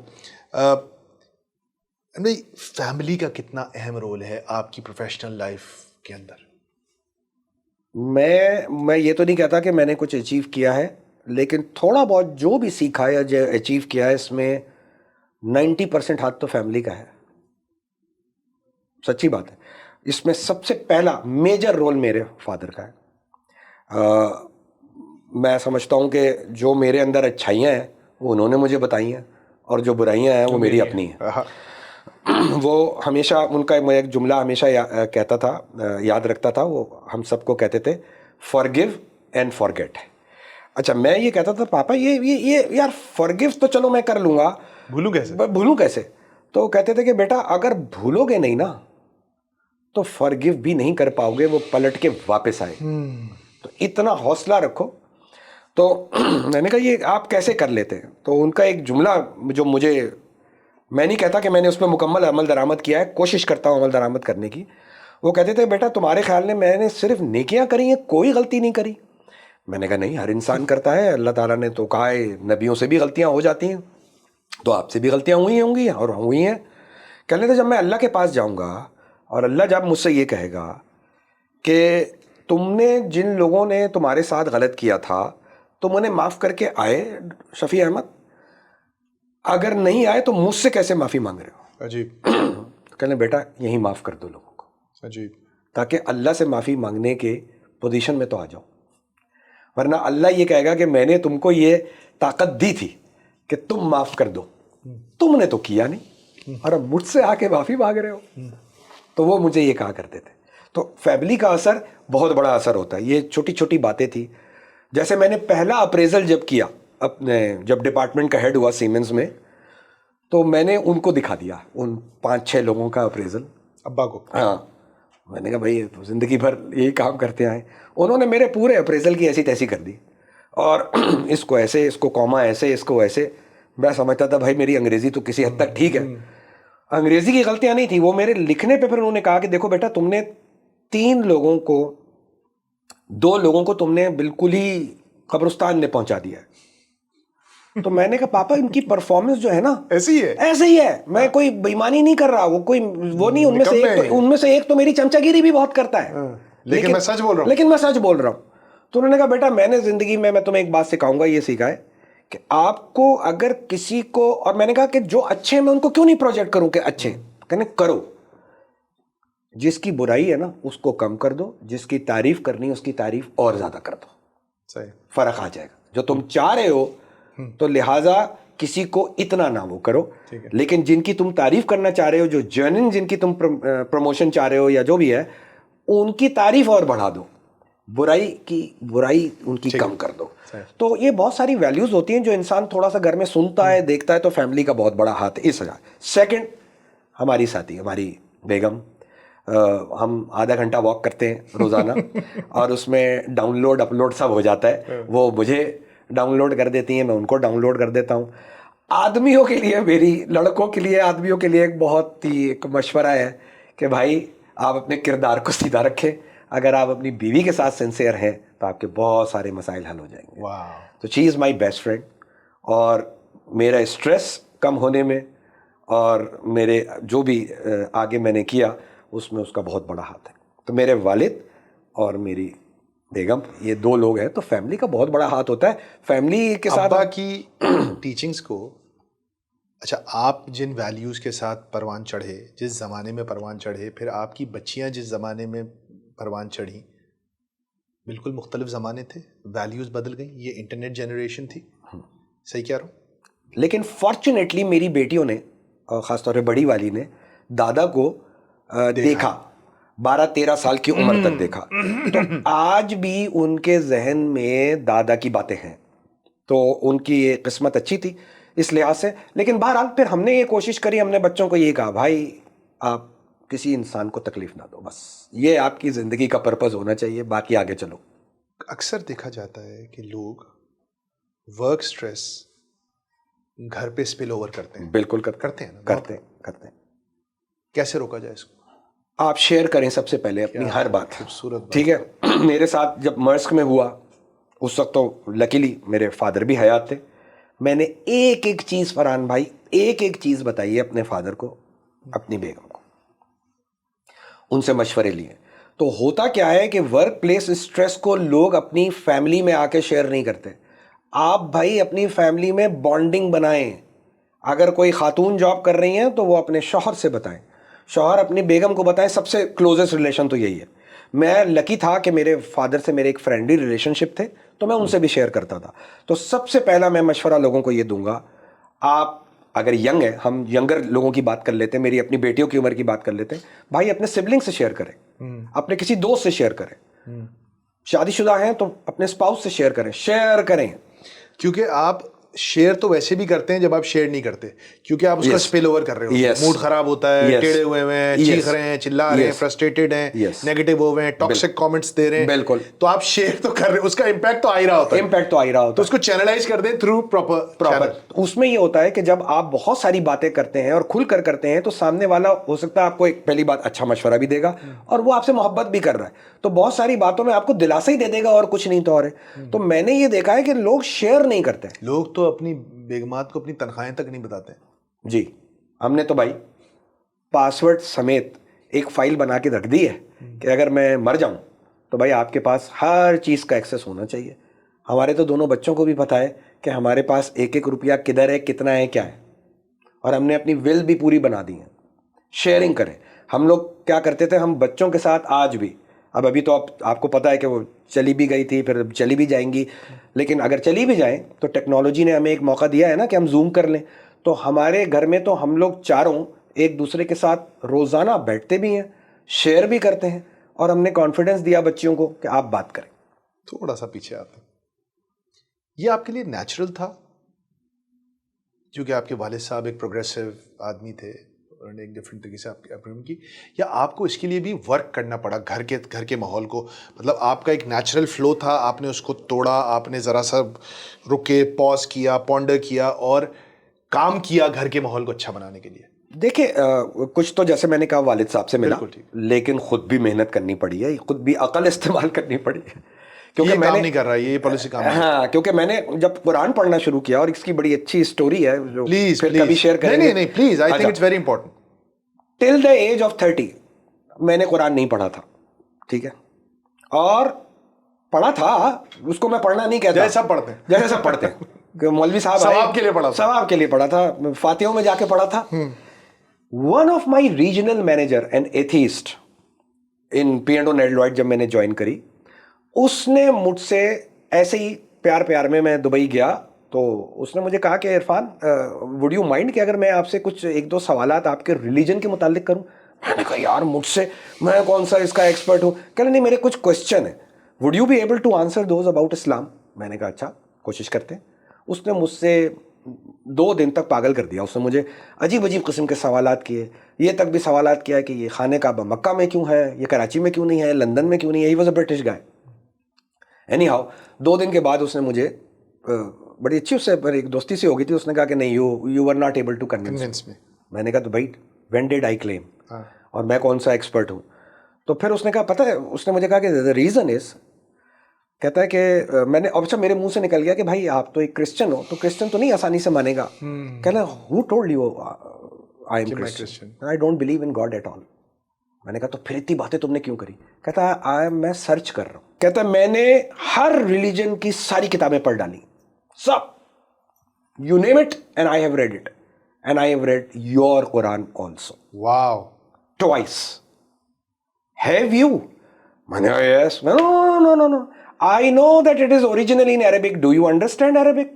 نہیں فیملی کا کتنا اہم رول ہے آپ کی پروفیشنل لائف کے اندر؟ میں یہ تو نہیں کہتا کہ میں نے کچھ اچیو کیا ہے، لیکن تھوڑا بہت جو بھی سیکھا ہے جو اچیو کیا ہے اس میں 90% ہاتھ تو فیملی کا ہے. سچی بات ہے. اس میں سب سے پہلا میجر رول میرے فادر کا ہے. میں سمجھتا ہوں کہ جو میرے اندر اچھائیاں ہیں وہ انہوں نے مجھے بتائی ہیں، اور جو برائیاں ہیں وہ میری اپنی ہیں. وہ ہمیشہ ان کا میں ایک جملہ ہمیشہ کہتا تھا، یاد رکھتا تھا، وہ ہم سب کو کہتے تھے forgive and forget. اچھا میں یہ کہتا تھا پاپا یہ یار forgive تو چلو میں کر لوں گا، بھولوں کیسے؟ تو کہتے تھے کہ بیٹا اگر بھولو گے نہیں نا تو forgive بھی نہیں کر پاؤ گے، وہ پلٹ کے واپس آئے. تو اتنا حوصلہ رکھو. تو میں نے کہا یہ آپ کیسے کر لیتے ہیں؟ تو ان کا ایک جملہ جو میں نہیں کہتا کہ میں نے اس پہ مکمل عمل درآمد کیا ہے، کوشش کرتا ہوں عمل درآمد کرنے کی. وہ کہتے تھے بیٹا تمہارے خیال میں نے صرف نیکیاں کری ہیں، کوئی غلطی نہیں کری؟ میں نے کہا نہیں، ہر انسان کرتا ہے. اللہ تعالیٰ نے تو کہا ہے نبیوں سے بھی غلطیاں ہو جاتی ہیں، تو آپ سے بھی غلطیاں ہوئی ہوں گی اور ہوئی ہیں. کہنے تھے جب میں اللہ کے پاس جاؤں گا اور اللہ جب مجھ سے یہ کہے گا کہ تم نے جن لوگوں نے تمہارے ساتھ غلط کیا تھا تم انہیں معاف کر کے آئے شفیع احمد، اگر نہیں آئے تو مجھ سے کیسے معافی مانگ رہے ہو؟ عجیب. کہنے بیٹا یہی معاف کر دو لوگوں کو، عجیب. تاکہ اللہ سے معافی مانگنے کے پوزیشن میں تو آ جاؤ. ورنہ اللہ یہ کہے گا کہ میں نے تم کو یہ طاقت دی تھی کہ تم معاف کر دو، تم نے تو کیا نہیں اور اب مجھ سے آ کے معافی مانگ رہے ہو. تو وہ مجھے یہ کہا کرتے تھے. تو فیملی کا اثر بہت بڑا اثر ہوتا ہے. یہ چھوٹی چھوٹی باتیں تھی. جیسے میں نے پہلا اپریزل جب کیا جب ڈپارٹمنٹ کا ہیڈ ہوا سیمنز میں، تو میں نے ان کو دکھا دیا ان 5-6 لوگوں کا اپریزل، ابا کو. ہاں میں نے کہا بھائی زندگی بھر یہی کام کرتے آئے. انہوں نے میرے پورے اپریزل کی ایسی تیسی کر دی، اور اس کو ایسے، اس کو کوما ایسے، اس کو ایسے. میں سمجھتا تھا بھائی میری انگریزی تو کسی حد تک ٹھیک ہے، انگریزی کی غلطیاں نہیں تھیں، وہ میرے لکھنے پہ. پھر انہوں نے کہا کہ دیکھو بیٹا تم نے 2 لوگوں کو تم نے بالکل ہی قبرستان میں پہنچا دیا ہے. تو میں نے کہا پاپا ان کی پرفارمنس جو ہے نا ایسے ہی ہے. میں کوئی بےایمانی نہیں کر رہا، وہ نہیں. ان میں سے ایک تو میری چمچا گیری بھی بہت کرتا ہے، لیکن میں سچ بول رہا ہوں. تو انہوں نے کہا بیٹا میں نے زندگی میں تمہیں ایک بات سکھاؤں گا، یہ سیکھا ہے کہ آپ کو اگر کسی کو، اور میں نے کہا کہ جو اچھے ہیں میں ان کو کیوں نہیں پروجیکٹ کروں کہ اچھے، کہنے کرو. جس کی برائی ہے نا اس کو کم کر دو، جس کی تعریف کرنی ہے اس کی تعریف اور زیادہ کر دو. صحیح. فرق آ جائے گا. جو تم چاہ رہے ہو تو لہٰذا کسی کو اتنا نہ وہ کرو، لیکن جن کی تم تعریف کرنا چاہ رہے ہو، جو جرنل جن کی تم پروموشن چاہ رہے ہو یا جو بھی ہے، ان کی تعریف اور بڑھا دو، برائی ان کی کم کر دو. تو یہ بہت ساری ویلیوز ہوتی ہیں جو انسان تھوڑا سا گھر میں سنتا ہے، دیکھتا ہے، تو فیملی کا بہت بڑا ہاتھ ہے اس وجہ. سیکنڈ، ہماری ساتھی، ہماری بیگم. ہم آدھا گھنٹہ واک کرتے ہیں روزانہ اور اس میں ڈاؤن لوڈ اپلوڈ سب ہو جاتا ہے. وہ مجھے ڈاؤن لوڈ کر دیتی ہیں، میں ان کو ڈاؤن لوڈ کر دیتا ہوں. آدمیوں کے لیے، میری لڑکوں کے لیے، آدمیوں کے لیے ایک بہت ہی ایک مشورہ ہے کہ بھائی آپ اپنے کردار کو سیدھا رکھیں. اگر آپ اپنی بیوی کے ساتھ سنسیئر ہیں تو آپ کے بہت سارے مسائل حل ہو جائیں گے. تو شی از مائی بیسٹ فرینڈ، اور میرا اسٹریس کم ہونے میں اور میرے جو بھی آگے میں نے کیا اس میں اس کا بہت بڑا ہاتھ ہے. تو میرے والد اور میری بیگم، یہ 2 لوگ ہیں، تو فیملی کا بہت بڑا ہاتھ ہوتا ہے. فیملی کے ساتھ ابا کی ٹیچنگز کو، اچھا آپ جن ویلیوز کے ساتھ پروان چڑھے، جس زمانے میں پروان چڑھے، پھر آپ کی بچیاں جس زمانے میں پروان چڑھی، بالکل مختلف زمانے تھے، ویلیوز بدل گئیں. یہ انٹرنیٹ جنریشن تھی، صحیح کہہ رہا ہوں؟ لیکن فارچونیٹلی میری بیٹیوں نے، خاص طور پہ بڑی والی نے، دادا کو دیکھا، 12-13 سال کی عمر تک دیکھا. تو آج بھی ان کے ذہن میں دادا کی باتیں ہیں. تو ان کی یہ قسمت اچھی تھی اس لحاظ سے. لیکن بہرحال پھر ہم نے یہ کوشش کری، ہم نے بچوں کو یہ کہا بھائی آپ کسی انسان کو تکلیف نہ دو، بس یہ آپ کی زندگی کا پرپز ہونا چاہیے، باقی آگے چلو. اکثر دیکھا جاتا ہے کہ لوگ ورک سٹریس گھر پہ اسپل اوور کرتے ہیں. بالکل کرتے ہیں نا؟ کرتے ہیں. کیسے روکا جائے اس کو؟ آپ شیئر کریں سب سے پہلے اپنی ہر بات. خوبصورت. ٹھیک ہے. میرے ساتھ جب مرسک میں ہوا اس وقت تو لکیلی میرے فادر بھی حیات تھے. میں نے ایک چیز، فرحان بھائی، ایک چیز بتائی ہے اپنے فادر کو اپنی بیگم کو, ان سے مشورے لیے. تو ہوتا کیا ہے کہ ورک پلیس اسٹریس کو لوگ اپنی فیملی میں آ کے شیئر نہیں کرتے. آپ بھائی اپنی فیملی میں بانڈنگ بنائیں. اگر کوئی خاتون جاب کر رہی ہیں تو وہ اپنے شوہر سے بتائیں, شوہر اپنی بیگم کو بتائیں. سب سے کلوزسٹ ریلیشن تو یہی ہے. میں لکی تھا کہ میرے فادر سے میرے ایک فرینڈلی ریلیشن شپ تھے, تو میں ان سے بھی شیئر کرتا تھا. تو سب سے پہلا میں مشورہ لوگوں کو یہ دوں گا, آپ اگر ینگ ہیں, ہم ینگر لوگوں کی بات کر لیتے ہیں, میری اپنی بیٹیوں کی عمر کی بات کر لیتے ہیں, بھائی اپنے سبلنگ سے شیئر کریں, اپنے کسی دوست سے شیئر کریں. شادی شدہ ہیں تو اپنے اسپاؤس سے شیئر کریں. کیونکہ آپ شیئر تو ویسے بھی کرتے ہیں جب آپ شیئر نہیں کرتے, کیونکہ آپ اس کا اسپل اوور کر رہے ہو, موڈ خراب ہوتا ہے, ٹیڑے ہوئے ہیں, چیخ رہے ہیں, چلا رہے ہیں, فرسٹریٹڈ ہیں, نیگیٹو ہو گئے ہیں, ٹاکسک کامنٹس دے رہے ہیں. بالکل. تو آپ شیئر تو کر رہے ہیں, اس کا امپیکٹ تو آ ہی رہا ہوتا ہے, تو اس کو چینلائز کر دیں تھرو پراپر. اس میں یہ ہوتا ہے کہ جب آپ بہت ساری باتیں کرتے ہیں اور کھل کر کرتے ہیں تو سامنے والا ہو سکتا ہے آپ کو ایک پہلی بات اچھا مشورہ بھی دے گا, اور وہ آپ سے محبت بھی کر رہا ہے, تو بہت ساری باتوں میں آپ کو دلاسا ہی دے دے گا اور کچھ نہیں تو اور ہے. تو میں نے یہ دیکھا ہے کہ لوگ شیئر نہیں کرتے. لوگ تو اپنی بیگمات کو اپنی تنخواہیں تک نہیں بتاتے. جی, ہم نے تو بھائی پاسورڈ سمیت ایک فائل بنا کے رکھ دی ہے کہ اگر میں مر جاؤں تو بھائی آپ کے پاس ہر چیز کا ایکسیس ہونا چاہیے. ہمارے تو دونوں بچوں کو بھی پتہ ہے کہ ہمارے پاس ایک ایک روپیہ کدھر ہے, کتنا ہے, کیا ہے, اور ہم نے اپنی ول بھی پوری بنا دی ہے. شیئرنگ کریں. ہم لوگ کیا کرتے تھے, ہم بچوں کے ساتھ آج بھی, ابھی تو آپ کو پتہ ہے کہ وہ چلی بھی گئی تھی, پھر چلی بھی جائیں گی, لیکن اگر چلی بھی جائیں تو ٹیکنالوجی نے ہمیں ایک موقع دیا ہے نا کہ ہم زوم کر لیں. تو ہمارے گھر میں تو ہم لوگ چاروں ایک دوسرے کے ساتھ روزانہ بیٹھتے بھی ہیں, شیئر بھی کرتے ہیں, اور ہم نے کانفیڈنس دیا بچیوں کو کہ آپ بات کریں. تھوڑا سا پیچھے آتے ہیں, یہ آپ کے لیے نیچرل تھا کیونکہ آپ کے والد صاحب ایک پروگریسو آدمی تھے اور ایک ڈفرینٹ طریقے سے آپ کی اپبرنگنگ کی, یا آپ کو اس کے لیے بھی ورک کرنا پڑا گھر کے ماحول کو, مطلب آپ کا ایک نیچرل فلو تھا, آپ نے اس کو توڑا, آپ نے ذرا سا رکے, پاز کیا, پونڈر کیا اور کام کیا گھر کے ماحول کو اچھا بنانے کے لیے؟ دیکھیں کچھ تو جیسے میں نے کہا والد صاحب سے ملا, لیکن خود بھی محنت کرنی پڑی ہے, خود بھی عقل استعمال کرنی پڑی ہے, کیونکہ میں نہیں کر رہا یہ پالیسی کام. ہاں, کیونکہ میں نے جب قرآن پڑھنا شروع کیا, اور اس کی بڑی اچھی اسٹوری ہے جو پھر کبھی شیئر کریں گے. نہیں please, I think it's very important. Till the age of 30 میں نے قرآن نہیں پڑھا تھا, ٹھیک ہے, اور پڑھا تھا, اس کو میں پڑھنا نہیں کہتا, جیسا پڑھتے ہیں, جیسا پڑھتے ہیں, مولوی صاحب ثواب کے لیے پڑھا, ثواب کے لیے پڑھا تھا, فاتحوں میں جا کے پڑھا تھا. One of my regional manager and atheist in P and O Nedlloyd جب میں نے جوائن کری, اس نے مجھ سے ایسے ہی پیار میں دبئی گیا, تو اس نے مجھے کہا کہ عرفان وڈ یو مائنڈ کہ اگر میں آپ سے کچھ ایک دو سوالات آپ کے ریلیجن کے متعلق کروں. میں نے کہا یار مجھ سے, میں کون سا اس کا ایکسپرٹ ہوں. کہ نہیں, میرے کچھ کوشچن ہیں, would you be able to answer those about Islam. میں نے کہا اچھا کوشش کرتے ہیں. اس نے مجھ سے 2 دن تک پاگل کر دیا. اس نے مجھے عجیب قسم کے سوالات کیے, یہ تک بھی سوالات کیا کہ یہ خانہ کعبہ مکہ میں کیوں ہے, یہ کراچی میں کیوں نہیں ہے, لندن میں کیوں نہیں ہے. He was a British guy. Any how 2 دن کے بعد اس نے مجھے بڑی اچھی, اس سے ایک دوستی سی ہو گئی تھی, اس نے کہا کہ نہیں you are not able to convince me. میں نے کہا تو بھائی وین ڈیڈ آئی کلیم, اور میں کون سا ایکسپرٹ ہوں. تو پھر اس نے کہا پتہ ہے, اس نے مجھے کہا کہ دا ریزن از, کہتا ہے کہ میں نے, اچھا میرے منہ سے نکل گیا کہ بھائی آپ تو ایک کرسچن ہو, تو کرسچن تو نہیں آسانی سے مانے گا. کہنا ہو told you I am Christian, I don't believe in God at all. میں نے کہا تو پھر اتنی باتیں تم نے کیوں کری؟ کہتا ہے میں سرچ کر رہا ہوں. کہتا ہے میں نے ہر ریلیجن کی ساری کتابیں پڑھ ڈالی, سب, you name it, and I have read it, and I have read your Quran also. Wow. Twice. Have you? میں نے کہا یس. نو I know that it is originally in Arabic. Do you understand Arabic?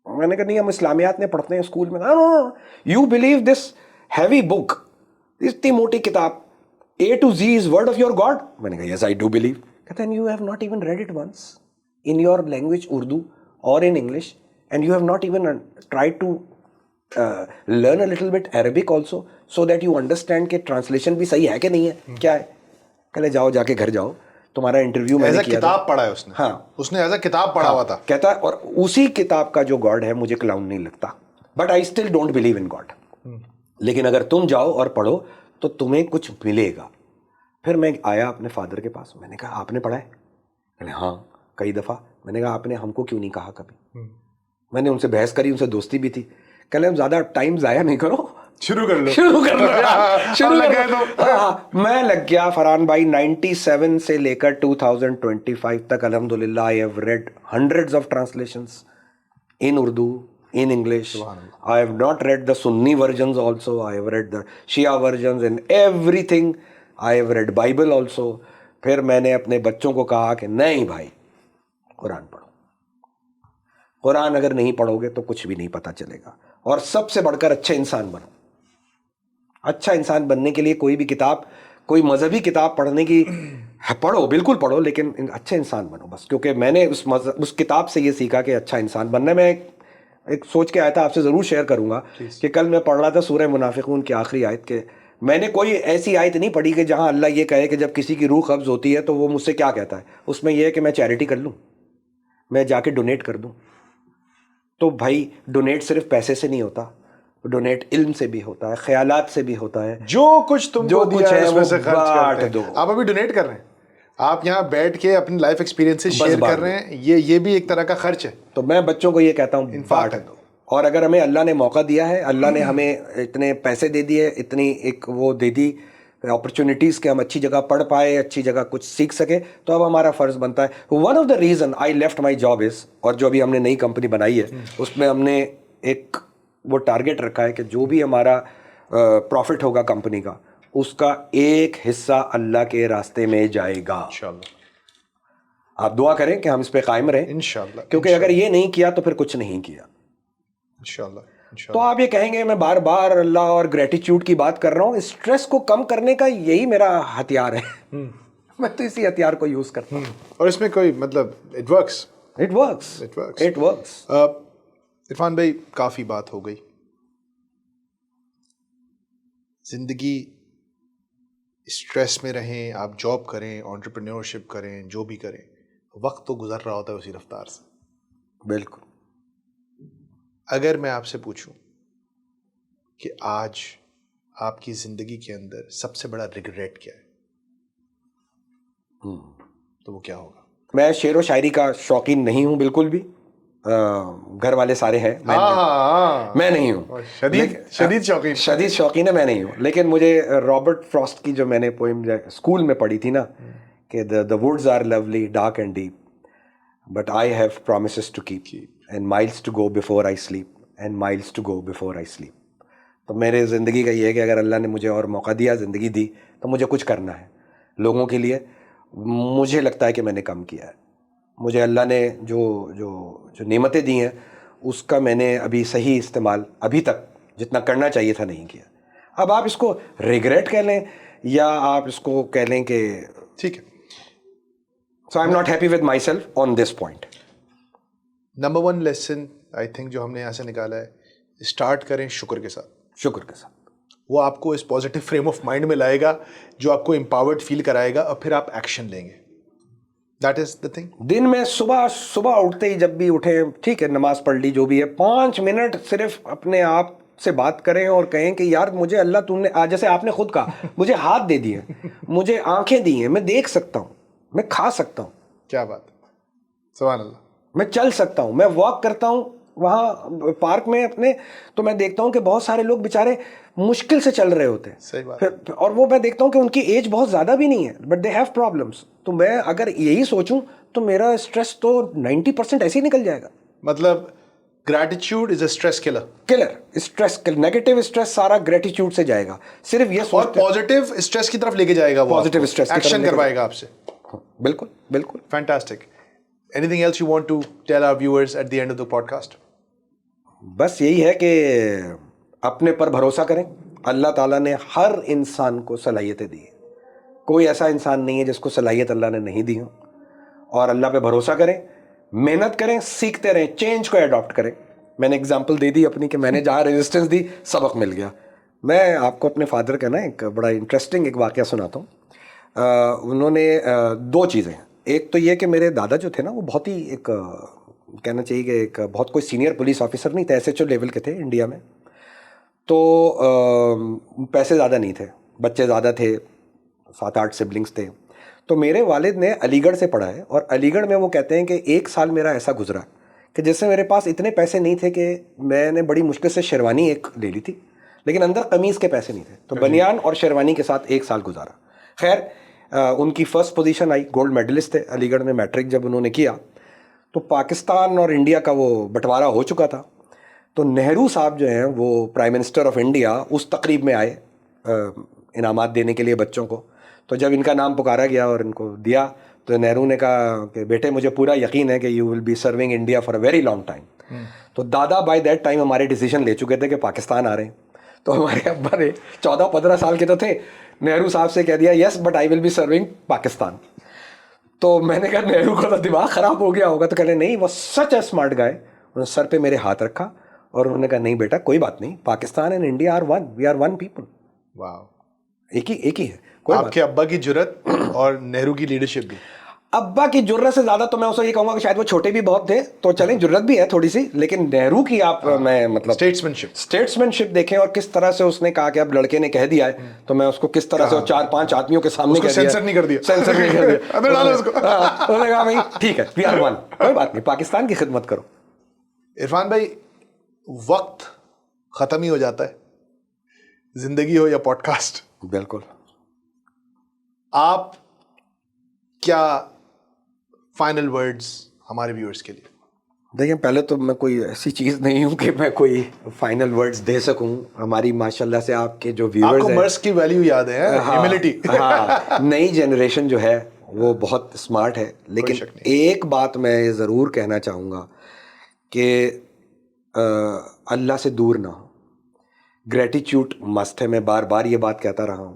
میں نے کہا نہیں, ہم اسلامیات میں پڑھتے ہیں اسکول میں. No. You believe this heavy book, اتنی موٹی کتاب, A to Z is word of your God? میں نے کہا yes, I do believe. کہتا ہے you have not even read it once in your language Urdu or in English, and you have not even tried to learn a little bit Arabic also so that you understand کہ translation بھی صحیح ہے کہ نہیں ہے, کیا ہے. کہلے جاؤ, جا کے گھر جاؤ, تمہارا انٹرویو میں نے کیا تھا. کتاب پڑھا ہے اس نے. ہاں, اس نے ایز اے کتاب پڑھا ہوا تھا. کہتا ہے اور اسی کتاب کا جو گاڈ ہے مجھے کلاؤن نہیں لگتا, but I still don't believe in God. لیکن اگر تم جاؤ اور پڑھو تو تمہیں کچھ ملے گا. پھر میں آیا اپنے فادر کے پاس, میں نے کہا آپ نے پڑھا ہے؟ کہنے ہاں کئی دفعہ. میں نے کہا آپ نے ہم کو کیوں نہیں کہا کبھی؟ میں نے ان سے بحث کری, ان سے دوستی بھی تھی. کہنے زیادہ ٹائم ضائع نہیں کرو, شروع کر لو شروع کر لو. میں لگ گیا فرحان بھائی 97 سے لے کر 2025 تک الحمدللہ I have read hundreds of translations in Urdu, in English. I have not read the Sunni versions also. I have read the Shia versions and everything. I have read Bible also. پھر میں نے اپنے بچوں کو کہا کہ نہیں بھائی قرآن پڑھو. قرآن اگر نہیں پڑھو گے تو کچھ بھی نہیں پتہ چلے گا. اور سب سے بڑھ کر اچھے انسان بنو. اچھا انسان بننے کے لیے کوئی بھی کتاب, کوئی مذہبی کتاب پڑھنے کی پڑھو, بالکل پڑھو, لیکن اچھے انسان بنو بس. کیونکہ میں نے اس کتاب سے یہ سیکھا کہ اچھا انسان بننا. میں ایک سوچ کے آیا تھا, آپ سے ضرور شیئر کروں گا کہ کل میں پڑھ رہا تھا سورہ منافقون کی آخری آیت کے. میں نے کوئی ایسی آیت نہیں پڑھی کہ جہاں اللہ یہ کہے کہ جب کسی کی روح قبض ہوتی ہے تو وہ مجھ سے کیا کہتا ہے. اس میں یہ ہے کہ میں چیریٹی کر لوں, میں جا کے ڈونیٹ کر دوں. تو بھائی ڈونیٹ صرف پیسے سے نہیں ہوتا, ڈونیٹ علم سے بھی ہوتا ہے, خیالات سے بھی ہوتا ہے. جو کچھ تم جو کو کچھ دیا ہے اس میں سے وہ خرچ بانٹ کرتے دو. ہیں. آپ ابھی ڈونیٹ کر رہے ہیں, آپ یہاں بیٹھ کے اپنی لائف ایکسپیرینس شیئر کر رہے ہیں, یہ بھی ایک طرح کا خرچ ہے. تو میں بچوں کو یہ کہتا ہوں بانٹ دو. اور اگر ہمیں اللہ نے موقع دیا ہے, اللہ نے ہمیں اتنے پیسے دے دیے, اتنی ایک وہ دے دی اپرچونیٹیز کہ ہم اچھی جگہ پڑھ پائے, اچھی جگہ کچھ سیکھ سکے, تو اب ہمارا فرض بنتا ہے. One of the reason I left my job is, اور جو ابھی ہم نے نئی کمپنی بنائی ہے اس میں ہم نے ایک وہ ٹارگیٹ رکھا ہے کہ جو بھی ہمارا پروفٹ ہوگا کمپنی کا, اس کا ایک حصہ اللہ کے راستے میں جائے گا. انشاءاللہ آپ دعا کریں کہ ہم اس پہ قائم رہیں, انشاءاللہ, کیونکہ اگر یہ نہیں کیا تو پھر کچھ نہیں کیا. انشاءاللہ. تو آپ یہ کہیں گے میں بار بار اللہ اور گریٹیچیوڈ کی بات کر رہا ہوں, اسٹریس کو کم کرنے کا یہی میرا ہتھیار ہے. میں تو اسی ہتھیار کو یوز کرتا ہوں. اور اس میں کوئی مطلب it works. It works. Irfan بھائی کافی بات ہو گئی. زندگی اسٹریس میں رہیں, آپ جاب کریں, انٹرپرینیورشپ کریں, جو بھی کریں, وقت تو گزر رہا ہوتا ہے اسی رفتار سے. بالکل. اگر میں آپ سے پوچھوں کہ آج آپ کی زندگی کے اندر سب سے بڑا ریگریٹ کیا ہے, تو وہ کیا ہوگا؟ میں شعر و شاعری کا شوقین نہیں ہوں بالکل بھی. گھر والے سارے ہیں, میں نہیں ہوں. شدید شوقین ہے, میں نہیں ہوں. لیکن مجھے رابرٹ فراسٹ کی جو میں نے پوئم اسکول میں پڑھی تھی نا, کہ the woods are lovely, dark and deep, but I have promises to keep, and miles to go before I sleep, and miles to go before I sleep. تو میرے زندگی کا یہ ہے کہ اگر اللہ نے مجھے اور موقع دیا, زندگی دی, تو مجھے کچھ کرنا ہے لوگوں کے لیے. مجھے لگتا ہے کہ میں نے کم کیا ہے. مجھے اللہ نے جو نعمتیں دی ہیں اس کا میں نے ابھی صحیح استعمال ابھی تک جتنا کرنا چاہیے تھا نہیں کیا. اب آپ اس کو ریگریٹ کہہ لیں یا آپ اس کو کہہ لیں کہ ٹھیک ہے. So I'm not happy with myself on this point. Number 1 lesson I think جو ہم نے یہاں سے نکالا ہے, اسٹارٹ کریں شکر کے ساتھ. شکر کے ساتھ. وہ آپ کو اس پازیٹیو فریم آف مائنڈ میں لائے گا جو آپ کو امپاورڈ فیل کرائے گا, اور پھر آپ ایکشن لیں گے. That is the thing. دن میں صبح اٹھتے ہی جب بھی اٹھیں, ٹھیک ہے, نماز پڑھ لی جو بھی ہے, 5 منٹ صرف اپنے آپ سے بات کریں اور کہیں کہ یار مجھے اللہ تم نے, جیسے آپ نے خود کہا, مجھے ہاتھ دے دیے, مجھے آنکھیں دی ہیں, میں دیکھ سکتا ہوں, میں کھا سکتا ہوں. کیا بات, سبحان اللہ. میں چل سکتا ہوں, میں واک کرتا ہوں وہاں پارک میں اپنے, تو میں دیکھتا ہوں کہ بہت سارے لوگ بیچارے مشکل سے چل رہے ہوتے ہیں. صحیح بات. اور وہ میں دیکھتا ہوں کہ ان کی ایج بہت زیادہ بھی نہیں ہے, بٹ دے ہیو پرابلمس. تو میں اگر یہی سوچوں تو میرا اسٹریس تو 90% ایسے ہی نکل جائے گا. مطلب gratitude is a stress colour. Stress negative stress سارا گریٹیٹیوڈ سے جائے گا. صرف یہ اور پازیٹیو اسٹریس کی طرف لے کے جائے گا, وہ پازیٹیو اسٹریس ایکشن کروائے گا آپ سے. بالکل بالکل. Fantastic. Anything else you want to tell our viewers at the end of the podcast? بس یہی ہے کہ اپنے پر بھروسہ کریں. اللہ تعالیٰ نے ہر انسان کو صلاحیتیں دی ہیں, کوئی ایسا انسان نہیں ہے جس کو صلاحیت اللہ نے نہیں دی ہو. اور اللہ پہ بھروسہ کریں, محنت کریں, سیکھتے رہیں, چینج کو اڈاپٹ کریں. میں نے اگزامپل دے دی اپنی کہ میں نے جہاں ریزسٹنس دی سبق مل گیا. میں آپ کو اپنے فادر کا نا ایک بڑا انٹرسٹنگ ایک واقعہ سناتا ہوں. انہوں نے 2 چیزیں ہیں. ایک تو یہ کہ میرے دادا جو تھے نا, وہ بہت ہی ایک کہنا چاہیے کہ ایک بہت کوئی سینئر پولیس آفیسر نہیں تھے, SHO لیول کے تھے انڈیا میں. تو پیسے زیادہ نہیں تھے, بچے زیادہ تھے, 7-8 سبلنگس تھے. تو میرے والد نے علی گڑھ سے پڑھا ہے, اور علی گڑھ میں وہ کہتے ہیں کہ 1 سال میرا ایسا گزرا کہ جس سے میرے پاس اتنے پیسے نہیں تھے کہ میں نے بڑی مشکل سے شیروانی ایک لے لی تھی, لیکن اندر قمیض کے پیسے نہیں تھے. تو بنیان اور شیروانی کے ساتھ 1 سال گزارا. خیر ان کی فرسٹ پوزیشن آئی, گولڈ میڈلسٹ تھے علی گڑھ میں. میٹرک جب انہوں نے کیا تو پاکستان اور انڈیا کا وہ بٹوارا ہو چکا تھا. تو نہرو صاحب جو ہیں وہ پرائم منسٹر آف انڈیا اس تقریب میں آئے انعامات دینے کے لیے بچوں کو. تو جب ان کا نام پکارا گیا اور ان کو دیا تو نہرو نے کہا کہ بیٹے مجھے پورا یقین ہے کہ you will be serving India for a very long time. تو دادا بائی دیٹ ٹائم ہمارے ڈیسیجن لے چکے تھے کہ پاکستان آ رہے ہیں. تو ہمارے ابا نے 14-15 سال کے تو تھے, نہرو صاحب سے کہہ دیا yes but I will be serving Pakistan. تو میں نے کہا نہرو کو تو دماغ خراب ہو گیا ہوگا. تو کہہ رہے نہیں وہ سچ اے اسمارٹ گائے. انہوں نے سر پہ میرے ہاتھ رکھا اور انہوں نے کہا نہیں بیٹا کوئی بات نہیں, Pakistan and India are one, we are one people. Wow, ایک ہی ہے. آپ کے ابا کی جرت اور نہرو کی لیڈرشپ بھی. ابا کی جرت سے زیادہ تو میں اسے یہ کہوں گا کہ شاید وہ چھوٹے بھی بہت تھے, تو چلیں جرت بھی ہے تھوڑی سی, لیکن نہرو کی آپ میں مطلب اسٹیٹسمین شپ دیکھیں اور کس طرح سے اس نے کہا کہ اب لڑکے نے کہہ دیا ہے تو میں اس کو کس طرح سے 4-5 آدمیوں کے سامنے سینسر نہیں کر دیا. انہوں نے کہا بھائی ٹھیک ہے وی آر ون, کوئی بات نہیں, پاکستان کی خدمت کرو. عرفان بھائی وقت ختم ہی ہو جاتا ہے, زندگی ہو یا پوڈ کاسٹ. بالکل. آپ کیا فائنل ورڈز ہمارے ویورز کے لیے؟ دیکھیں پہلے تو میں کوئی ایسی چیز نہیں ہوں کہ میں کوئی فائنل ورڈز دے سکوں. ہماری ماشاءاللہ سے آپ کے جو ویورز ہیں, آپ کو مرض کی ویلیو یاد ہے, ہیوملٹی. ہاں, نئی جنریشن جو ہے وہ بہت اسمارٹ ہے, لیکن ایک بات میں ضرور کہنا چاہوں گا کہ اللہ سے دور نہ ہو. گریٹیچیوڈ مسٹ ہے, میں بار بار یہ بات کہتا رہا ہوں,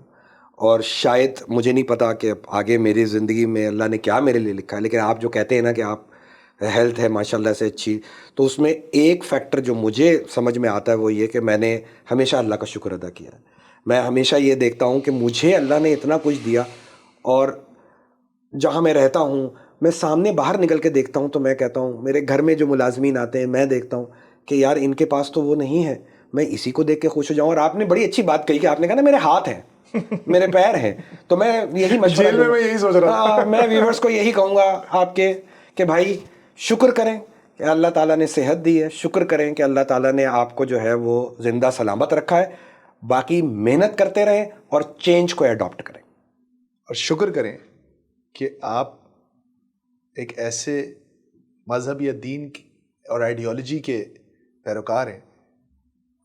اور شاید مجھے نہیں پتا کہ آگے میری زندگی میں اللہ نے کیا میرے لیے لکھا ہے, لیکن آپ جو کہتے ہیں نا کہ آپ ہیلتھ ہے ماشاءاللہ سے اچھی, تو اس میں ایک فیکٹر جو مجھے سمجھ میں آتا ہے وہ یہ کہ میں نے ہمیشہ اللہ کا شکر ادا کیا ہے. میں ہمیشہ یہ دیکھتا ہوں کہ مجھے اللہ نے اتنا کچھ دیا, اور جہاں میں رہتا ہوں میں سامنے باہر نکل کے دیکھتا ہوں تو میں کہتا ہوں, میرے گھر میں جو ملازمین آتے ہیں میں دیکھتا ہوں کہ یار ان کے پاس تو وہ نہیں ہے, میں اسی کو دیکھ کے خوش ہو جاؤں. اور آپ نے بڑی اچھی بات کہی کہ آپ نے کہا نا میرے ہاتھ ہیں میرے پیر ہیں, تو میں یہی مشورہ میں یہی سوچ رہا تھا, میں ویورز کو یہی کہوں گا آپ کے کہ بھائی شکر کریں کہ اللہ تعالیٰ نے صحت دی ہے, شکر کریں کہ اللہ تعالیٰ نے آپ کو جو ہے وہ زندہ سلامت رکھا ہے, باقی محنت کرتے رہیں اور چینج کو اڈاپٹ کریں, اور شکر کریں کہ آپ ایک ایسے مذہب یا دین اور آئیڈیالوجی کے پیروکار ہیں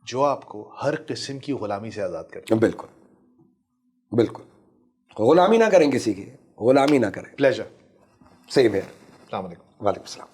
جو آپ کو ہر قسم کی غلامی سے آزاد کرتے ہیں. بالکل بالکل, غلامی نہ کریں کسی کی, غلامی نہ کریں. پلیزر. Same here. السلام علیکم. وعلیکم السلام.